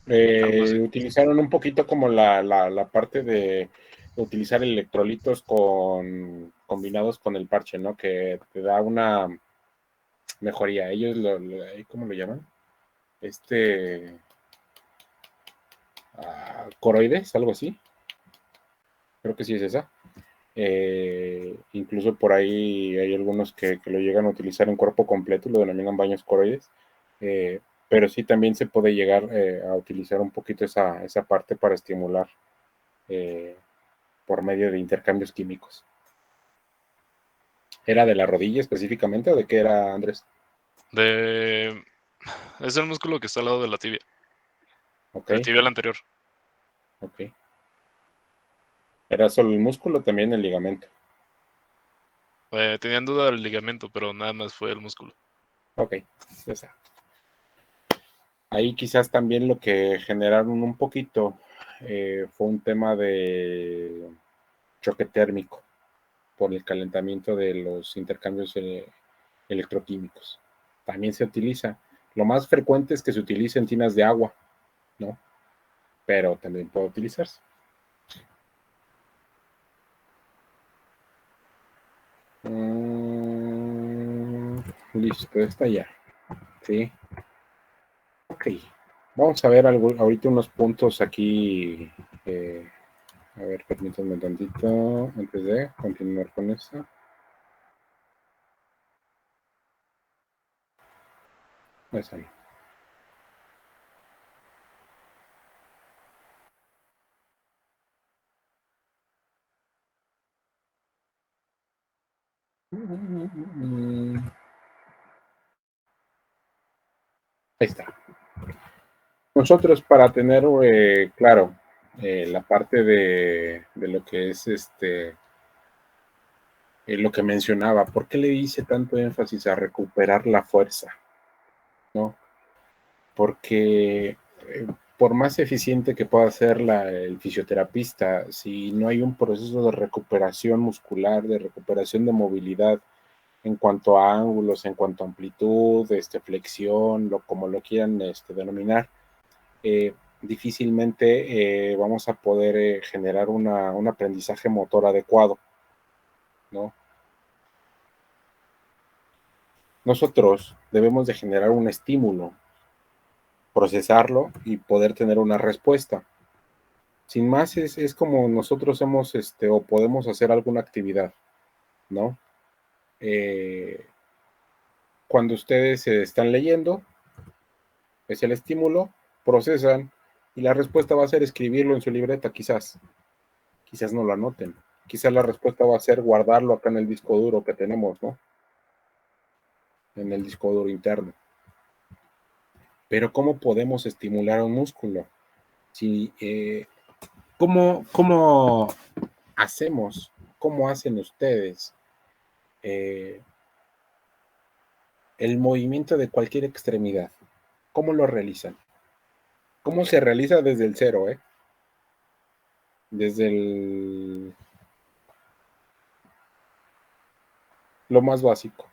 Pero pues sí. Utilizaron un poquito como la parte de utilizar electrolitos combinados con el parche, ¿no? Que te da una mejoría. Ellos, ¿cómo lo llaman? Coroides, algo así. Creo que sí es esa. Incluso por ahí hay algunos que lo llegan a utilizar en cuerpo completo y lo denominan baños coroides. Pero sí también se puede llegar a utilizar un poquito esa parte para estimular por medio de intercambios químicos. ¿Era de la rodilla específicamente o de qué era, Andrés? Es el músculo que está al lado de la tibia. Okay. El tibial anterior. Ok. ¿Era solo el músculo o también el ligamento? Tenían duda del ligamento, pero nada más fue el músculo. Ok, ya está. Ahí quizás también lo que generaron un poquito fue un tema de choque térmico por el calentamiento de los intercambios electroquímicos. También se utiliza. Lo más frecuente es que se utilice en tinas de agua, ¿no? Pero también puede utilizarse. Listo, está ya. Sí. Ok. Vamos a ver ahorita unos puntos aquí. A ver, permítanme tantito antes de continuar con esto. Esa no. Ahí está. Nosotros para tener claro la parte de lo que es lo que mencionaba, ¿por qué le hice tanto énfasis a recuperar la fuerza? ¿No? Porque por más eficiente que pueda ser el fisioterapista, si no hay un proceso de recuperación muscular, de recuperación de movilidad en cuanto a ángulos, en cuanto a amplitud, flexión, como lo quieran denominar, difícilmente vamos a poder generar un aprendizaje motor adecuado, ¿no? Nosotros debemos de generar un estímulo, procesarlo y poder tener una respuesta. Sin más, es como nosotros hemos o podemos hacer alguna actividad. ¿no? Cuando ustedes están leyendo, es el estímulo, procesan, y la respuesta va a ser escribirlo en su libreta, quizás no lo anoten, quizás la respuesta va a ser guardarlo acá en el disco duro que tenemos, ¿no? En el disco duro interno. Pero ¿cómo podemos estimular un músculo? Si, ¿cómo hacemos? ¿Cómo hacen ustedes el movimiento de cualquier extremidad? ¿Cómo lo realizan? ¿Cómo se realiza desde el cero, desde lo más básico?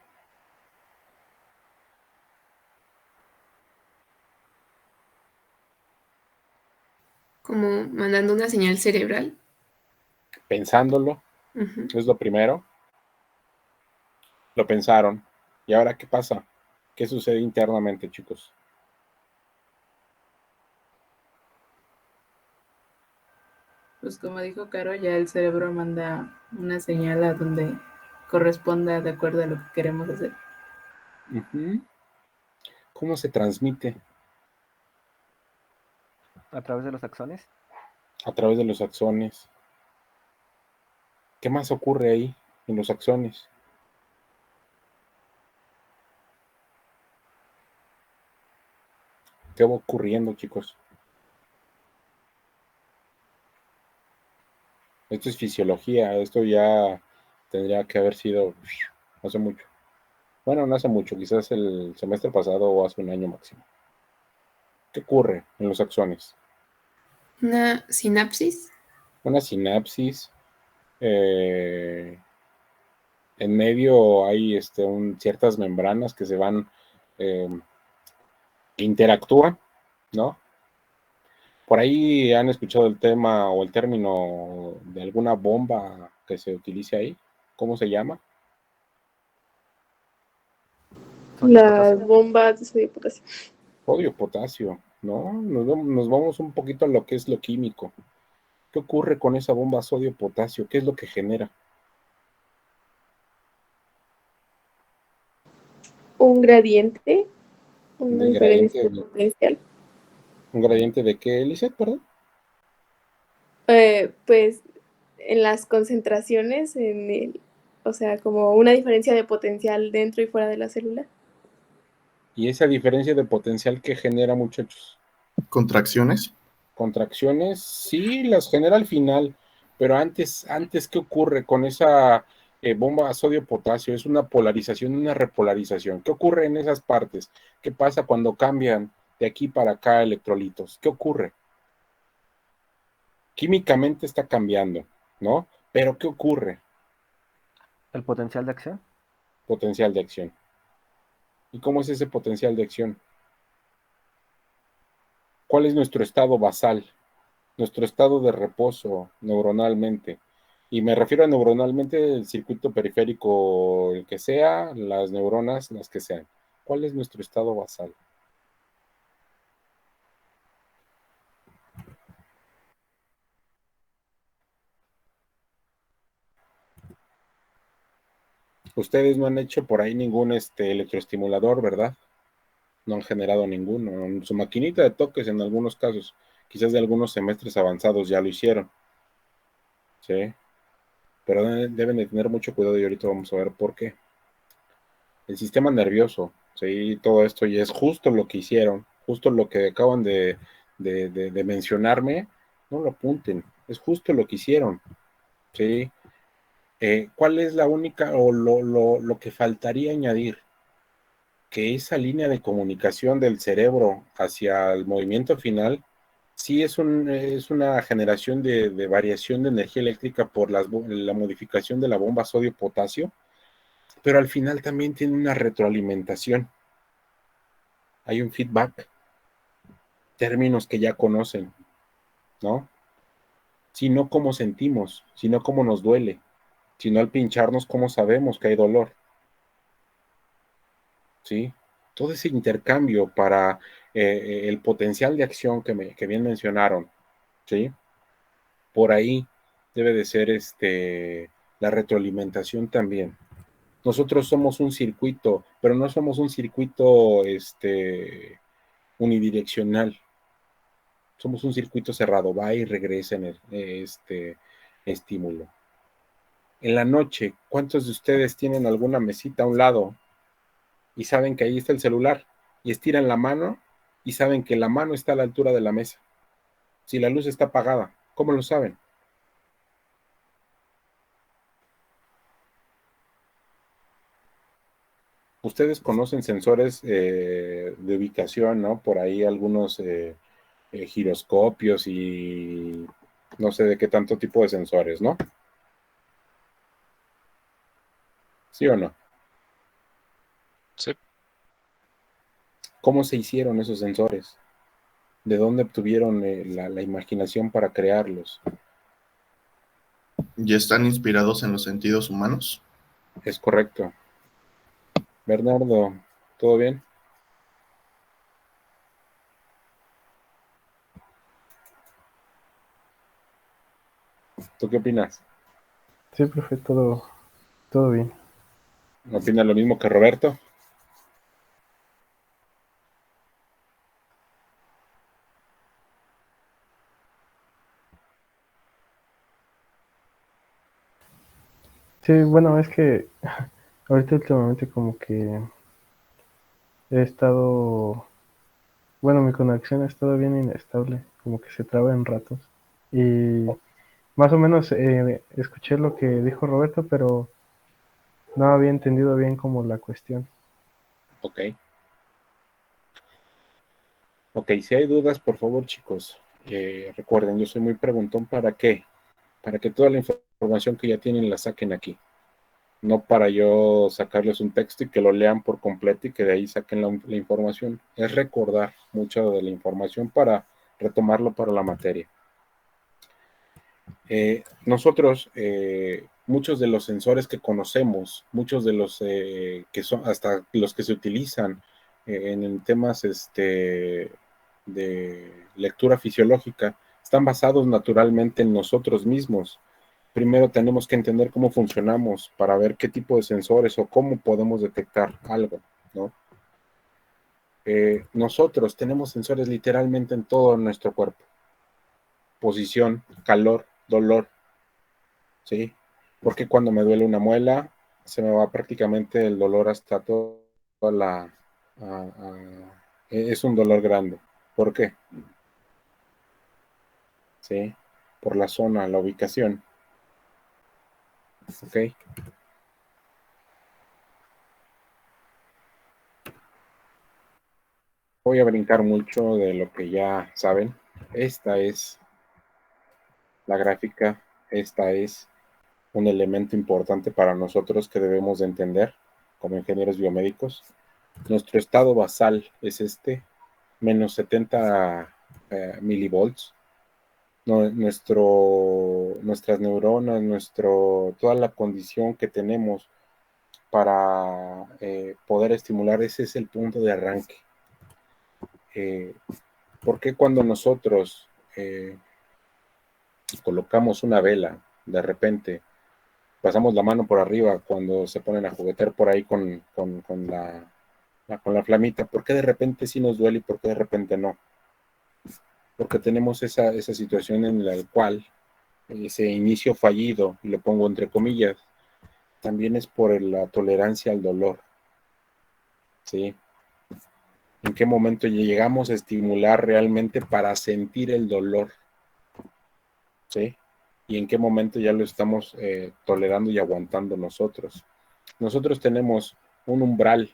Como mandando una señal cerebral. Pensándolo, es lo primero. Lo pensaron. ¿Y ahora qué pasa? ¿Qué sucede internamente, chicos? Pues como dijo Caro, ya el cerebro manda una señal a donde corresponda de acuerdo a lo que queremos hacer. ¿Cómo se transmite? ¿A través de los axones? A través de los axones. ¿Qué más ocurre ahí en los axones? ¿Qué va ocurriendo, chicos? Esto es fisiología, esto ya tendría que haber sido hace mucho. Bueno, no hace mucho, quizás el semestre pasado o hace un año máximo. ¿Qué ocurre en los axones? Una sinapsis. Una sinapsis. En medio hay ciertas membranas que se van, que interactúan, ¿no? Por ahí han escuchado el tema o el término de alguna bomba que se utilice ahí. ¿Cómo se llama? La bomba de sodio potasio. Sodio potasio, ¿no? Nos vamos un poquito a lo que es lo químico. ¿Qué ocurre con esa bomba sodio potasio? ¿Qué es lo que genera? Un gradiente, una ¿Un diferencia de gradiente, potencial. un gradiente de qué, Eliseth, perdón? Pues en las concentraciones, o sea, como una diferencia de potencial dentro y fuera de la célula. ¿Y esa diferencia de potencial qué genera, muchachos? ¿Contracciones? Contracciones, sí, las genera al final, pero antes, ¿qué ocurre con esa bomba sodio-potasio? Es una polarización, una repolarización. ¿Qué ocurre en esas partes? ¿Qué pasa cuando cambian de aquí para acá electrolitos? ¿Qué ocurre? Químicamente está cambiando, ¿no? Pero ¿qué ocurre? ¿El potencial de acción? Potencial de acción. ¿Y cómo es ese potencial de acción? ¿Cuál es nuestro estado basal? Nuestro estado de reposo neuronalmente. Y me refiero a neuronalmente el circuito periférico, el que sea, las neuronas, las que sean. ¿Cuál es nuestro estado basal? Ustedes no han hecho por ahí ningún electroestimulador, ¿verdad? No han generado ninguno. En su maquinita de toques en algunos casos, quizás de algunos semestres avanzados ya lo hicieron. ¿Sí? Pero deben de tener mucho cuidado y ahorita vamos a ver por qué. El sistema nervioso, ¿sí? Todo esto y es justo lo que hicieron, justo lo que acaban de mencionarme, no lo apunten, es justo lo que hicieron, ¿sí? ¿Cuál es la única o lo que faltaría añadir? Que esa línea de comunicación del cerebro hacia el movimiento final, sí es una generación de variación de energía eléctrica por la modificación de la bomba sodio-potasio, pero al final también tiene una retroalimentación. Hay un feedback, términos que ya conocen, ¿no? Sino cómo sentimos, sino cómo nos duele, sino al pincharnos cómo sabemos que hay dolor, ¿sí? Todo ese intercambio para el potencial de acción que bien mencionaron, ¿sí? Por ahí debe de ser la retroalimentación también. Nosotros somos un circuito, pero no somos un circuito unidireccional. Somos un circuito cerrado, va y regresa en este estímulo. En la noche, ¿cuántos de ustedes tienen alguna mesita a un lado y saben que ahí está el celular y estiran la mano y saben que la mano está a la altura de la mesa? Si la luz está apagada, ¿cómo lo saben? Ustedes conocen sensores de ubicación, ¿no? Por ahí algunos giroscopios y no sé de qué tanto tipo de sensores, ¿no? ¿Sí o no? Sí. ¿Cómo se hicieron esos sensores? ¿De dónde obtuvieron la imaginación para crearlos? ¿Y están inspirados en los sentidos humanos? Es correcto. Bernardo, ¿todo bien? ¿Tú qué opinas? Sí, profe, todo bien. ¿Opinas lo mismo que Roberto? Sí, bueno, es que ahorita últimamente como que he estado, bueno, mi conexión ha estado bien inestable, como que se traba en ratos. Y más o menos escuché lo que dijo Roberto, pero no había entendido bien como la cuestión. Ok. Ok, si hay dudas, por favor, chicos, recuerden, yo soy muy preguntón, ¿para qué? Para que toda la información que ya tienen la saquen aquí. No para yo sacarles un texto y que lo lean por completo y que de ahí saquen la información. Es recordar mucha de la información para retomarlo para la materia. Nosotros, muchos de los sensores que conocemos, muchos de los que son, hasta los que se utilizan en temas de lectura fisiológica, están basados naturalmente en nosotros mismos. Primero tenemos que entender cómo funcionamos para ver qué tipo de sensores o cómo podemos detectar algo, ¿no? Nosotros tenemos sensores literalmente en todo nuestro cuerpo. Posición, calor, dolor, ¿sí? Porque cuando me duele una muela, se me va prácticamente el dolor hasta toda es un dolor grande. ¿Por qué? ¿Sí? Por la zona, la ubicación. ¿Ok? Voy a brincar mucho de lo que ya saben. Esta es la gráfica, esta es un elemento importante para nosotros que debemos de entender como ingenieros biomédicos. Nuestro estado basal es menos 70 milivolts. Nuestras neuronas, toda la condición que tenemos para poder estimular, ese es el punto de arranque. ¿Por qué cuando nosotros colocamos una vela, de repente pasamos la mano por arriba cuando se ponen a juguetear por ahí con la flamita? ¿Por qué de repente sí nos duele y por qué de repente no? Porque tenemos esa situación en la cual ese inicio fallido, y lo pongo entre comillas, también es por la tolerancia al dolor, ¿sí? ¿En qué momento llegamos a estimular realmente para sentir el dolor? ¿Sí? Y en qué momento ya lo estamos tolerando y aguantando nosotros. Nosotros tenemos un umbral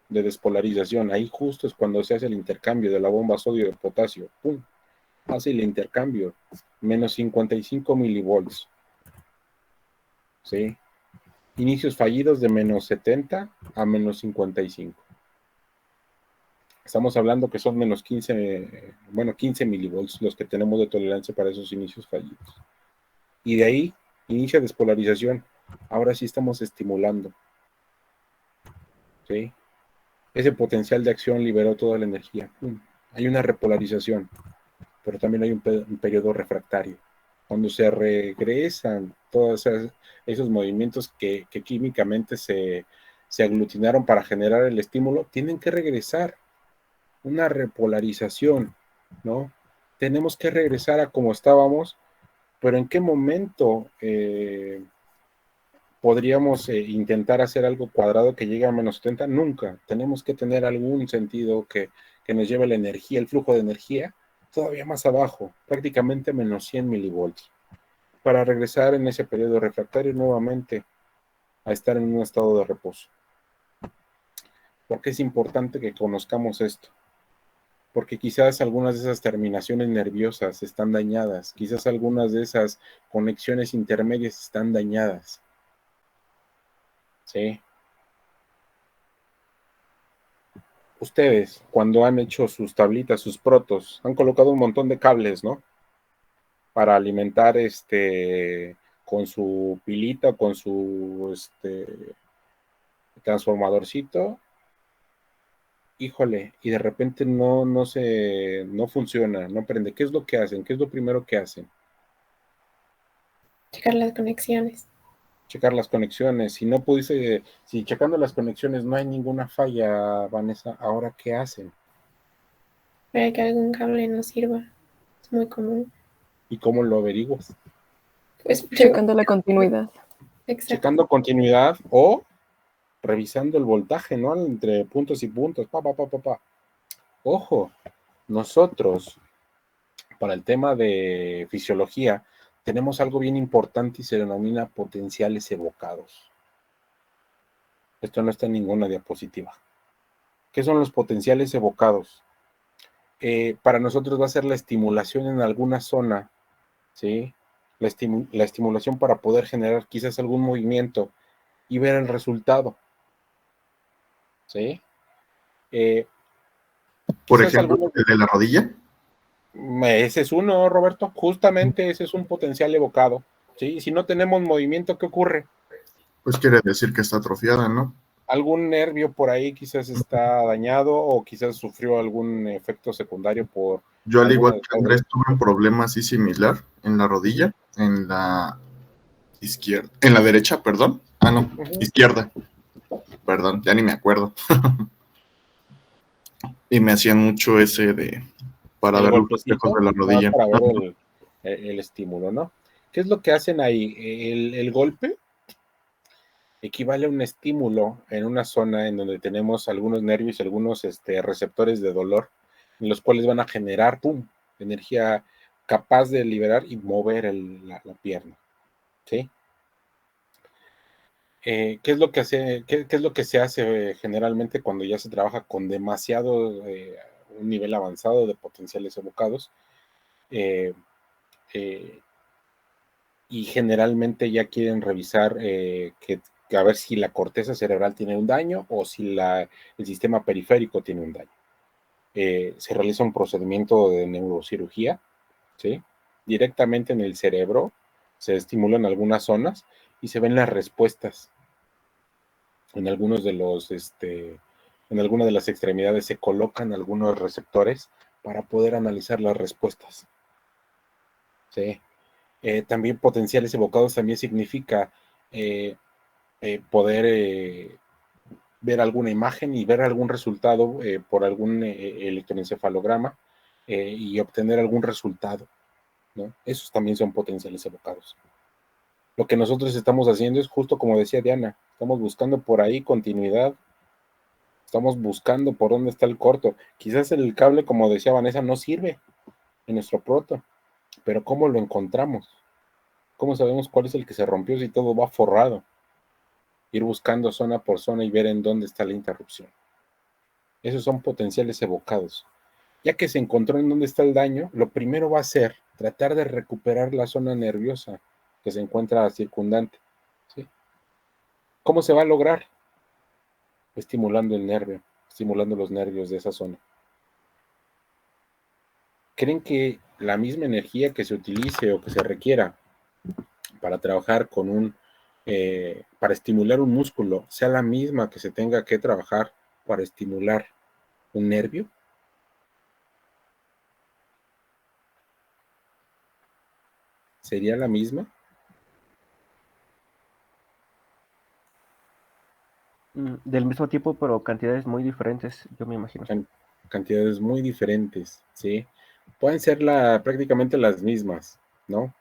de despolarización. Ahí justo es cuando se hace el intercambio de la bomba sodio de potasio. ¡Pum! Hace el intercambio. Menos 55 milivolts. ¿Sí? Inicios fallidos de menos 70 a menos 55. Estamos hablando que son menos 15 milivolts los que tenemos de tolerancia para esos inicios fallidos. Y de ahí inicia despolarización. Ahora sí estamos estimulando. ¿Sí? Ese potencial de acción liberó toda la energía. Hay una repolarización, pero también hay un periodo refractario. cuando se regresan todos esos movimientos que químicamente se aglutinaron para generar el estímulo, tienen que regresar. Una repolarización, ¿no? Tenemos que regresar a como estábamos, pero ¿en qué momento podríamos intentar hacer algo cuadrado que llegue a -70? Nunca. Tenemos que tener algún sentido que nos lleve la energía, el flujo de energía, todavía más abajo, prácticamente -100 milivoltios, para regresar en ese periodo refractario nuevamente a estar en un estado de reposo. ¿Por qué es importante que conozcamos esto? Porque quizás algunas de esas terminaciones nerviosas están dañadas, quizás algunas de esas conexiones intermedias están dañadas. ¿Sí? Ustedes, cuando han hecho sus tablitas, sus protos, han colocado un montón de cables, ¿no? Para alimentar con su pilita, con su transformadorcito. Híjole, y de repente no funciona, no prende. ¿Qué es lo que hacen? ¿Qué es lo primero que hacen? Checar las conexiones. Checar las conexiones. Si checando las conexiones no hay ninguna falla, Vanessa, ¿ahora qué hacen? Para que algún cable no sirva. Es muy común. ¿Y cómo lo averiguas? Pues checando la continuidad. Exacto. Checando continuidad o revisando el voltaje, ¿no? Entre puntos y puntos. Ojo, nosotros, para el tema de fisiología, tenemos algo bien importante y se denomina potenciales evocados. Esto no está en ninguna diapositiva. ¿Qué son los potenciales evocados? Para nosotros va a ser la estimulación en alguna zona, ¿sí? La estimulación para poder generar quizás algún movimiento y ver el resultado. ¿Sí? Por ejemplo, el de la rodilla. Ese es uno, Roberto. Justamente ese es un potencial evocado. ¿Sí? Si no tenemos movimiento, ¿qué ocurre? Pues quiere decir que está atrofiada, ¿no? Algún nervio por ahí quizás está dañado o quizás sufrió algún efecto secundario por... Yo al igual que Andrés tuve un problema así similar en la rodilla, en la izquierda, en la derecha, perdón. Izquierda. Perdón, ya ni me acuerdo. Y me hacían mucho ese para ver los reflejos de la rodilla. Para ver el estímulo, ¿no? ¿Qué es lo que hacen ahí? El golpe equivale a un estímulo en una zona en donde tenemos algunos nervios y algunos receptores de dolor, en los cuales van a generar, energía capaz de liberar y mover la pierna. ¿Sí? ¿Qué es lo que es lo que se hace generalmente cuando ya se trabaja con demasiado un nivel avanzado de potenciales evocados? Y generalmente ya quieren revisar a ver si la corteza cerebral tiene un daño o si el sistema periférico tiene un daño. Se realiza un procedimiento de neurocirugía, ¿sí? Directamente en el cerebro, se estimulan algunas zonas y se ven las respuestas. En algunos de en alguna de las extremidades se colocan algunos receptores para poder analizar las respuestas. ¿Sí? También potenciales evocados también significa poder ver alguna imagen y ver algún resultado por algún electroencefalograma y obtener algún resultado, ¿no? Esos también son potenciales evocados. Lo que nosotros estamos haciendo es justo como decía Diana, estamos buscando por ahí continuidad, estamos buscando por dónde está el corto. Quizás el cable, como decía Vanessa, no sirve en nuestro proto, pero ¿cómo lo encontramos? ¿Cómo sabemos cuál es el que se rompió si todo va forrado? Ir buscando zona por zona y ver en dónde está la interrupción. Esos son potenciales evocados. Ya que se encontró en dónde está el daño, lo primero va a ser tratar de recuperar la zona nerviosa que se encuentra circundante. ¿Sí? ¿Cómo se va a lograr? Estimulando el nervio, estimulando los nervios de esa zona. ¿Creen que la misma energía que se utilice o que se requiera para trabajar con para estimular un músculo sea la misma que se tenga que trabajar para estimular un nervio? ¿sería la misma? Del mismo tipo, pero cantidades muy diferentes, yo me imagino. Cantidades muy diferentes, ¿sí? Pueden ser prácticamente las mismas, ¿no?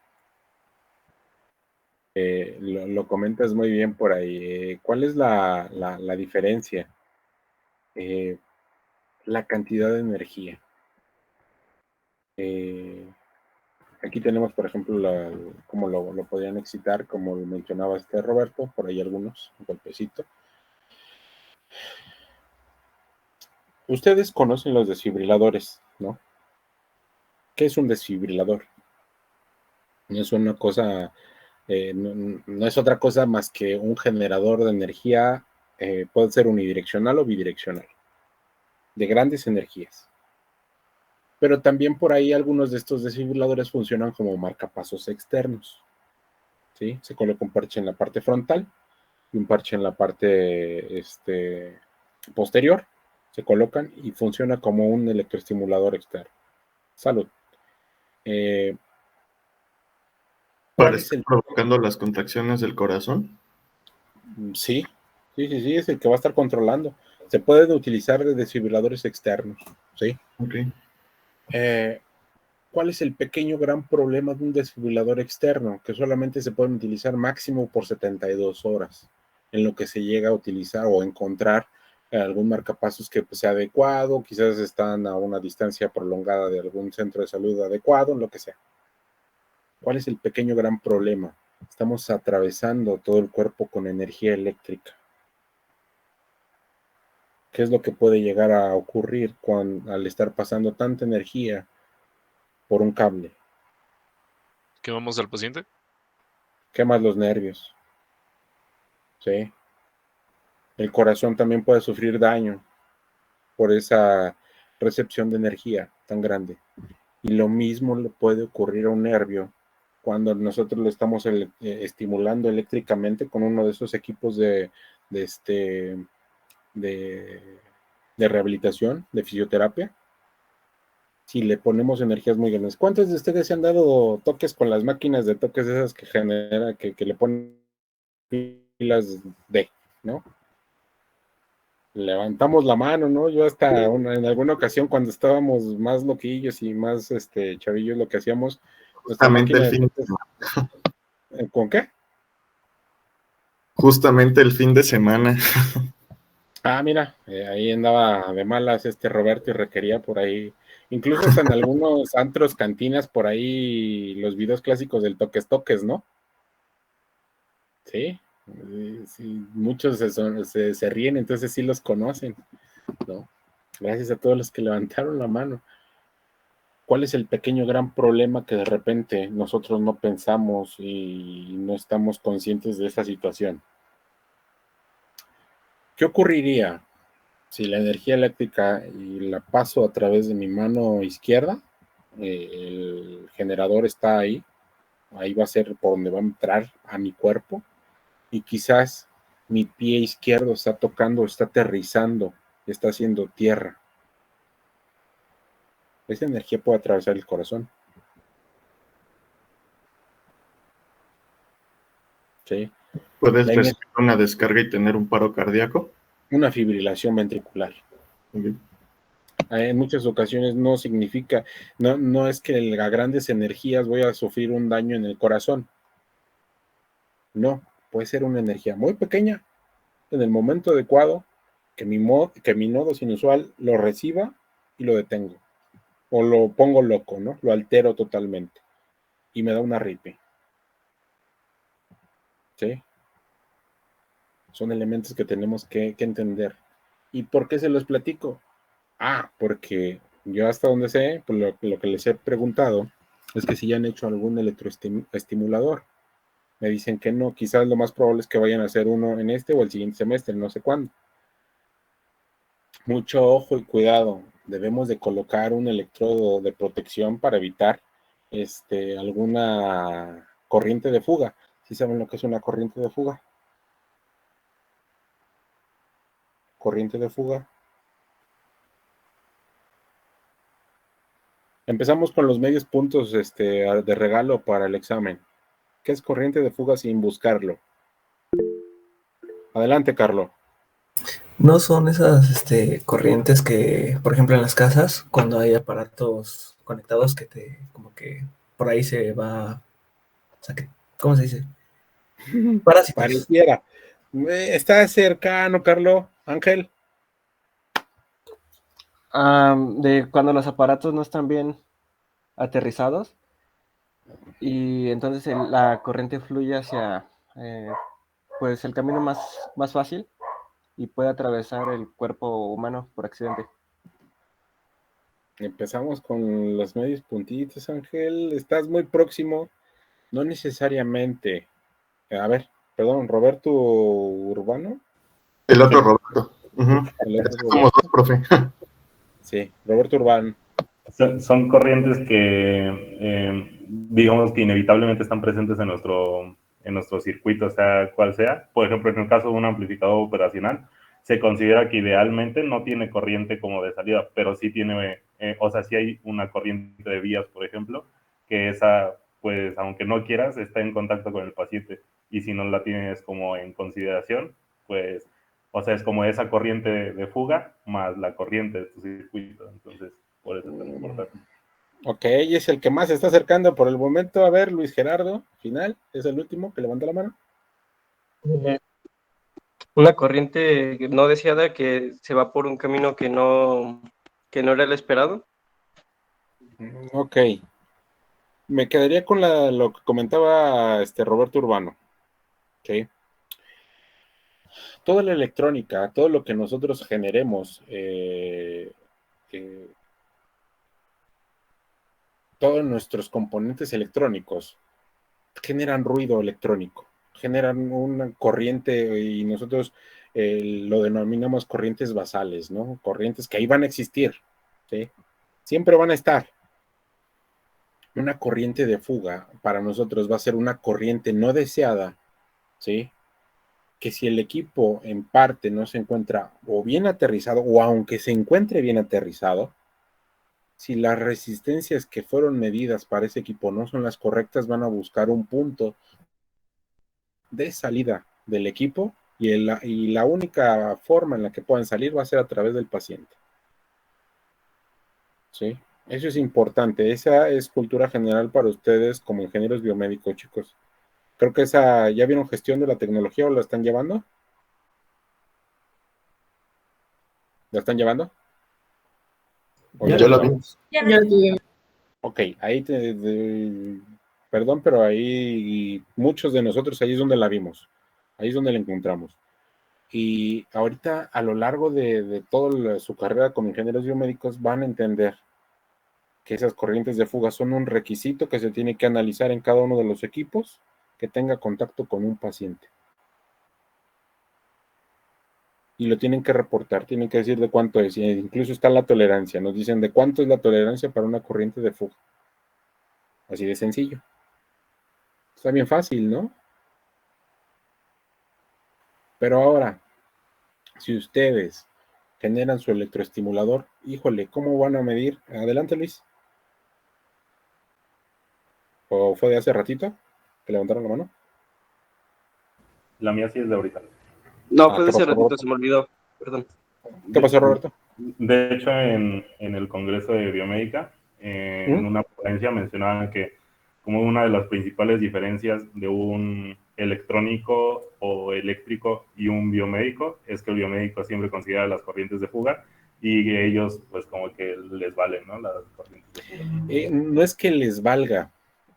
Lo comentas muy bien por ahí. ¿Cuál es la diferencia? La cantidad de energía. Aquí tenemos, por ejemplo, cómo lo podrían excitar, como lo mencionaba Roberto, por ahí algunos, un golpecito. Ustedes conocen los desfibriladores, ¿no? ¿Qué es un desfibrilador? No es una cosa, no es otra cosa más que un generador de energía, puede ser unidireccional o bidireccional, de grandes energías. Pero también por ahí algunos de estos desfibriladores funcionan como marcapasos externos, ¿sí? Se coloca un parche en la parte frontal y un parche en la parte posterior, se colocan y funciona como un electroestimulador externo. Salud. ¿Para estar provocando las contracciones del corazón? Sí, es el que va a estar controlando. Se pueden utilizar desfibriladores externos, ¿sí? Okay. ¿Cuál es el pequeño gran problema de un desfibrilador externo? Que solamente se pueden utilizar máximo por 72 horas, en lo que se llega a utilizar o encontrar algún marcapasos que pues, sea adecuado, quizás están a una distancia prolongada de algún centro de salud adecuado, lo que sea. ¿Cuál es el pequeño gran problema? Estamos atravesando todo el cuerpo con energía eléctrica. ¿Qué es lo que puede llegar a ocurrir al estar pasando tanta energía por un cable? ¿Quemamos al paciente? Quemas los nervios. Sí. El corazón también puede sufrir daño por esa recepción de energía tan grande. Y lo mismo le puede ocurrir a un nervio cuando nosotros lo estamos estimulando eléctricamente con uno de esos equipos de rehabilitación, de fisioterapia. Si le ponemos energías muy grandes. ¿Cuántos de ustedes se han dado toques con las máquinas de toques esas que genera, que le ponen pilas ¿no? Levantamos la mano, ¿no? Yo hasta en alguna ocasión cuando estábamos más loquillos y más chavillos, lo que hacíamos, nuestra Justamente máquina el fin de toques, ¿con qué? Justamente el fin de semana. Ah, mira, ahí andaba de malas Roberto y requería por ahí, incluso hasta en algunos antros, cantinas, por ahí los videos clásicos del toques, ¿no? Sí, sí, muchos se ríen, entonces sí los conocen, ¿no? Gracias a todos los que levantaron la mano. ¿Cuál es el pequeño gran problema que de repente nosotros no pensamos y no estamos conscientes de esa situación? ¿Qué ocurriría si la energía eléctrica y la paso a través de mi mano izquierda? El generador está ahí va a ser por donde va a entrar a mi cuerpo y quizás mi pie izquierdo está tocando, está aterrizando, está haciendo tierra. Esa energía puede atravesar el corazón. ¿Sí? ¿Puedes recibir una descarga y tener un paro cardíaco? Una fibrilación ventricular. En muchas ocasiones no significa, no es que a grandes energías voy a sufrir un daño en el corazón. No, puede ser una energía muy pequeña en el momento adecuado que mi nodo sinusoidal lo reciba y lo detengo. O lo pongo loco, ¿no? Lo altero totalmente. Y me da una arritmia. ¿Sí? Son elementos que tenemos que entender. ¿Y por qué se los platico? Porque yo hasta donde sé, pues lo que les he preguntado, es que si ya han hecho algún electroestimulador. Me dicen que no, quizás lo más probable es que vayan a hacer uno en este o el siguiente semestre, no sé cuándo. Mucho ojo y cuidado. Debemos de colocar un electrodo de protección para evitar alguna corriente de fuga. ¿Sí saben lo que es una corriente de fuga? Corriente de fuga. Empezamos con los medios puntos de regalo para el examen. ¿Qué es corriente de fuga sin buscarlo? Adelante, Carlos. No son esas corrientes que, por ejemplo, en las casas, cuando hay aparatos conectados como que por ahí se va, o sea, ¿cómo se dice? Parásitos. Pareciera. Está cercano, Carlos. Ángel. De cuando los aparatos no están bien aterrizados y entonces la corriente fluye hacia pues el camino más fácil y puede atravesar el cuerpo humano por accidente. Empezamos con los medios puntitos, Ángel. Estás muy próximo. No necesariamente. A ver, perdón, Roberto Urbano. El otro Roberto. El otro Somos dos, profe. Sí, Roberto Urbano. Son corrientes que, digamos que inevitablemente están presentes en nuestro circuito, sea cual sea. Por ejemplo, en el caso de un amplificador operacional, se considera que idealmente no tiene corriente como de salida, pero sí tiene, o sea, sí hay una corriente de vías, por ejemplo, que esa, pues, aunque no quieras, está en contacto con el paciente. Y si no la tienes como en consideración, pues, o sea, es como esa corriente de fuga más la corriente de tu circuito. Entonces, por eso es tan importante. Ok, es el que más se está acercando por el momento. A ver, Luis Gerardo, final, es el último que levanta la mano. Una corriente no deseada que se va por un camino que no era el esperado. Ok. Me quedaría con lo que comentaba Roberto Urbano. Ok. Toda la electrónica, todo lo que nosotros generemos, todos nuestros componentes electrónicos generan ruido electrónico, generan una corriente y nosotros lo denominamos corrientes basales, ¿no? Corrientes que ahí van a existir, ¿sí? Siempre van a estar. Una corriente de fuga para nosotros va a ser una corriente no deseada, ¿sí? Que si el equipo en parte no se encuentra o bien aterrizado o aunque se encuentre bien aterrizado, si las resistencias que fueron medidas para ese equipo no son las correctas, van a buscar un punto de salida del equipo y la única forma en la que puedan salir va a ser a través del paciente. ¿Sí? Eso es importante. Esa es cultura general para ustedes como ingenieros biomédicos, chicos. Creo que ¿ya vieron gestión de la tecnología o la están llevando? ¿La están llevando? Ya lo vimos. Ok, ahí perdón, pero ahí muchos de nosotros ahí es donde la vimos. Ahí es donde la encontramos. Y ahorita a lo largo de toda su carrera como ingenieros biomédicos van a entender que esas corrientes de fuga son un requisito que se tiene que analizar en cada uno de los equipos que tenga contacto con un paciente. Y lo tienen que reportar, tienen que decir de cuánto es, y incluso está la tolerancia, nos dicen de cuánto es la tolerancia para una corriente de fuga. Así de sencillo. Está bien fácil, ¿no? Pero ahora, si ustedes generan su electroestimulador, híjole, ¿cómo van a medir? Adelante, Luis. ¿O fue de hace ratito que levantaron la mano? La mía sí es de ahorita. No, fue de ese ratito, se me olvidó. Perdón. ¿Qué pasó, Roberto? De hecho, en el Congreso de Biomédica, en una ponencia mencionaban que como una de las principales diferencias de un electrónico o eléctrico y un biomédico es que el biomédico siempre considera las corrientes de fuga y ellos pues como que les valen, ¿no? Las corrientes de fuga. No es que les valga,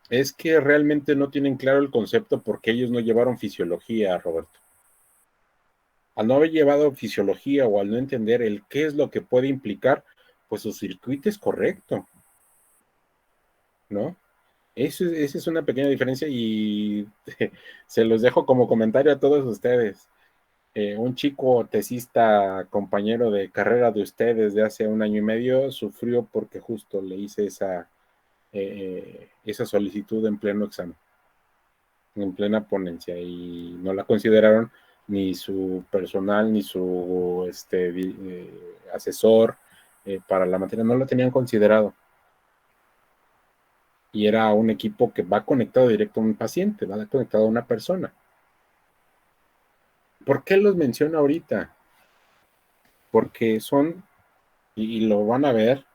es que realmente no tienen claro el concepto porque ellos no llevaron fisiología, Roberto. Al no haber llevado fisiología o al no entender el qué es lo que puede implicar, pues su circuito es correcto, ¿no? Esa es una pequeña diferencia y se los dejo como comentario a todos ustedes. Un chico tesista, compañero de carrera de ustedes de hace 1 año y medio, sufrió porque justo le hice esa solicitud en pleno examen, en plena ponencia, y no la consideraron ni su personal, ni su asesor para la materia, no lo tenían considerado. Y era un equipo que va conectado directo a un paciente, va conectado a una persona. ¿Por qué los menciono ahorita? Porque son, y lo van a ver,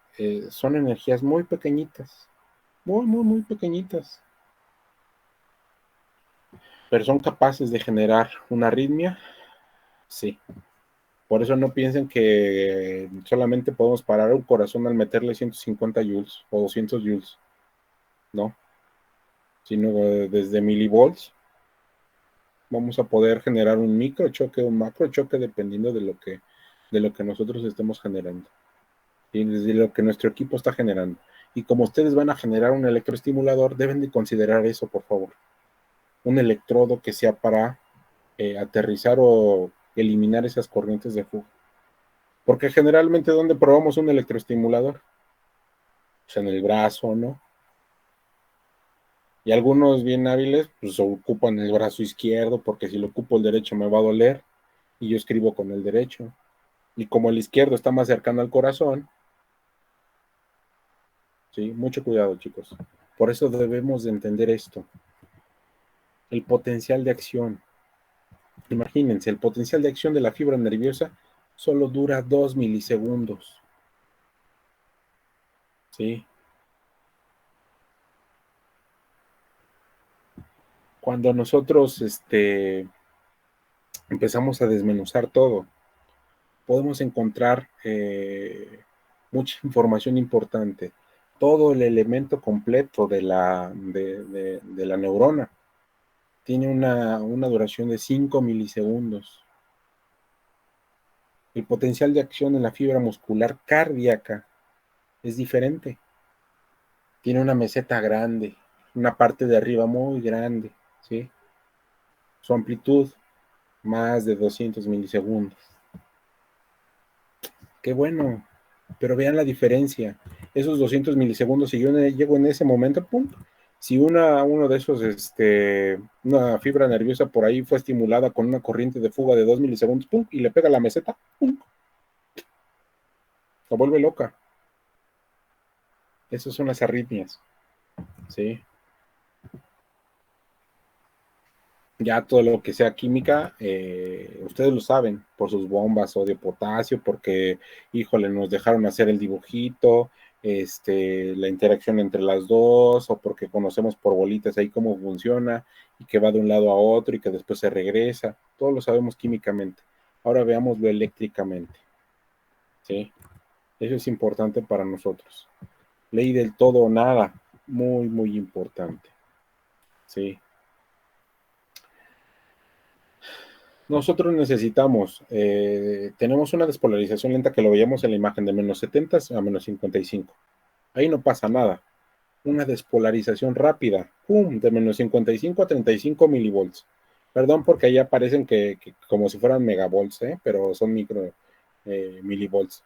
son energías muy pequeñitas, muy, muy, muy pequeñitas. Pero son capaces de generar una arritmia, sí. Por eso no piensen que solamente podemos parar un corazón al meterle 150 joules o 200 joules, no, sino desde milivolts vamos a poder generar un microchoque o un macrochoque dependiendo de lo que nosotros estemos generando y desde lo que nuestro equipo está generando. Y como ustedes van a generar un electroestimulador, deben de considerar eso, por favor. Un electrodo que sea para aterrizar o eliminar esas corrientes de fuga. Porque generalmente, ¿dónde probamos un electroestimulador? Pues en el brazo, ¿no? Y algunos bien hábiles, pues ocupan el brazo izquierdo, porque si lo ocupo el derecho me va a doler, y yo escribo con el derecho. Y como el izquierdo está más cercano al corazón, ¿sí? Mucho cuidado, chicos. Por eso debemos de entender esto. El potencial de acción. Imagínense, el potencial de acción de la fibra nerviosa solo dura 2 milisegundos. ¿Sí? Cuando nosotros empezamos a desmenuzar todo, podemos encontrar mucha información importante. Todo el elemento completo de la neurona tiene una duración de 5 milisegundos. El potencial de acción en la fibra muscular cardíaca es diferente. Tiene una meseta grande, una parte de arriba muy grande, ¿sí? Su amplitud, más de 200 milisegundos. Qué bueno, pero vean la diferencia. Esos 200 milisegundos, si yo llego en ese momento, ¡pum! Si uno de esos, una fibra nerviosa por ahí fue estimulada con una corriente de fuga de 2 milisegundos, ¡pum! Y le pega la meseta, ¡pum! La vuelve loca. Esas son las arritmias, ¿sí? Ya todo lo que sea química, ustedes lo saben, por sus bombas o de potasio, porque, híjole, nos dejaron hacer el dibujito, la interacción entre las dos, o porque conocemos por bolitas ahí cómo funciona, y que va de un lado a otro y que después se regresa. Todo lo sabemos químicamente. Ahora veámoslo eléctricamente, ¿sí? Eso es importante para nosotros. Ley del todo o nada, muy, muy importante, ¿sí? Nosotros necesitamos, tenemos una despolarización lenta que lo veíamos en la imagen de menos 70 a menos 55. Ahí no pasa nada. Una despolarización rápida, ¡pum!, de menos 55 a 35 milivolts. Perdón porque ahí aparecen que como si fueran megavolts, pero son micro milivolts.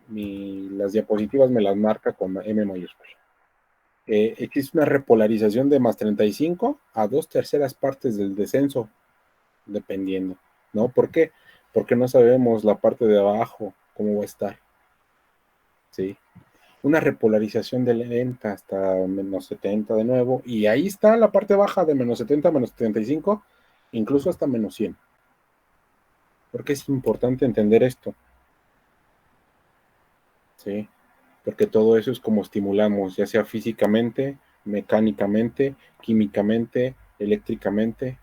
Las diapositivas me las marca con M mayúscula. Existe una repolarización de más 35 a 2/3 partes del descenso, dependiendo, ¿no? ¿Por qué? Porque no sabemos la parte de abajo, cómo va a estar, ¿sí? Una repolarización de lenta hasta menos 70 de nuevo, y ahí está la parte baja de menos 70 a menos 75, incluso hasta menos 100. Porque es importante entender esto, ¿sí? Porque todo eso es como estimulamos, ya sea físicamente, mecánicamente, químicamente, eléctricamente,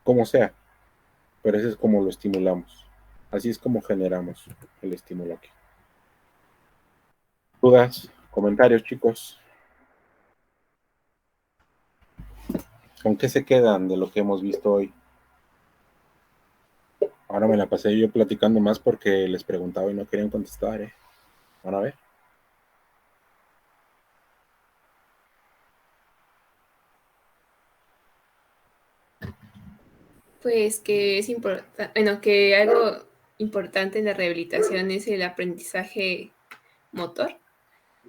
como sea, pero eso es como lo estimulamos. Así es como generamos el estímulo aquí. ¿Dudas? ¿Comentarios, chicos? ¿Con qué se quedan de lo que hemos visto hoy? Ahora me la pasé yo platicando más porque les preguntaba y no querían contestar, ¿eh? Van a ver. Pues que es importante, bueno, que algo importante en la rehabilitación es el aprendizaje motor,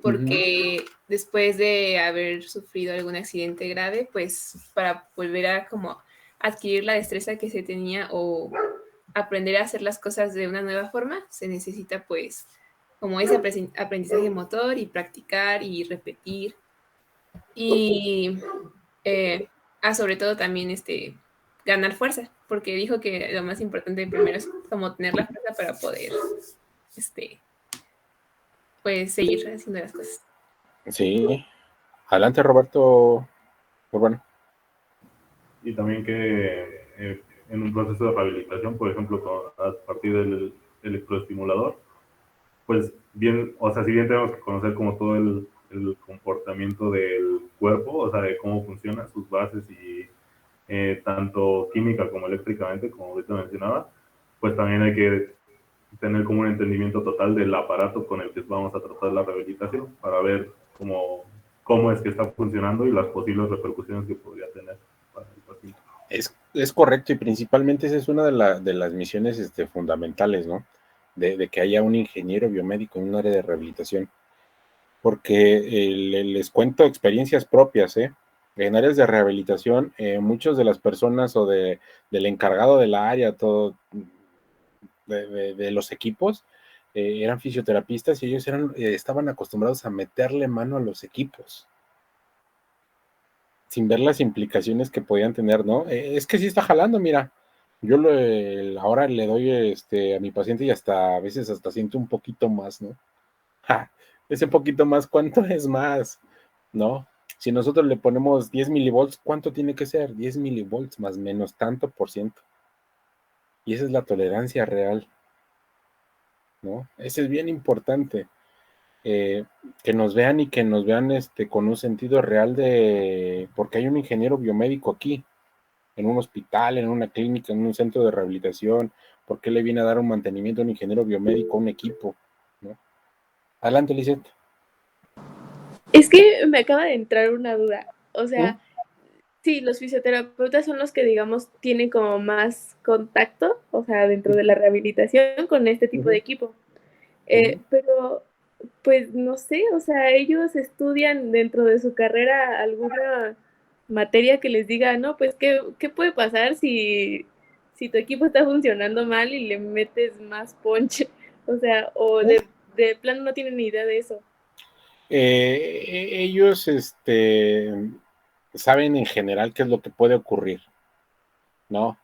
porque después de haber sufrido algún accidente grave, pues para volver a como adquirir la destreza que se tenía o aprender a hacer las cosas de una nueva forma, se necesita pues como ese aprendizaje motor y practicar y repetir. Y sobre todo también ganar fuerza, porque dijo que lo más importante primero es como tener la fuerza para poder pues seguir haciendo las cosas. Sí. Adelante, Roberto. Pues bueno. Y también que en un proceso de rehabilitación, por ejemplo, a partir del electroestimulador, pues bien, o sea, si bien tenemos que conocer como todo el comportamiento del cuerpo, o sea, de cómo funciona, sus bases y tanto química como eléctricamente, como ahorita mencionaba, pues también hay que tener como un entendimiento total del aparato con el que vamos a tratar la rehabilitación para ver cómo es que está funcionando y las posibles repercusiones que podría tener para el paciente. Es correcto, y principalmente esa es una de las misiones fundamentales, ¿no? De que haya un ingeniero biomédico en un área de rehabilitación, porque les cuento experiencias propias, ¿eh? En áreas de rehabilitación, muchas de las personas o del encargado de la área, todo de los equipos, eran fisioterapistas y ellos estaban acostumbrados a meterle mano a los equipos, sin ver las implicaciones que podían tener, ¿no? Es que sí está jalando, mira. Yo ahora le doy a mi paciente y a veces hasta siento un poquito más, ¿no? Ja, ese poquito más, ¿cuánto es más? ¿No? Si nosotros le ponemos 10 milivolts, ¿cuánto tiene que ser? 10 milivolts más menos tanto por ciento. Y esa es la tolerancia real, ¿no? Ese es bien importante. Que nos vean y que nos vean con un sentido real porque hay un ingeniero biomédico aquí, en un hospital, en una clínica, en un centro de rehabilitación. ¿Por qué le viene a dar un mantenimiento a un ingeniero biomédico a un equipo? ¿No? Adelante, Lisette. Es que me acaba de entrar una duda. O sea, sí, los fisioterapeutas son los que, digamos, tienen como más contacto, o sea, dentro de la rehabilitación con este tipo de equipo. Pero, pues, no sé, o sea, ellos estudian dentro de su carrera alguna materia que les diga, no, pues, ¿qué puede pasar si tu equipo está funcionando mal y le metes más punch? O sea, o de plano no tienen ni idea de eso. Ellos saben en general qué es lo que puede ocurrir, ¿no?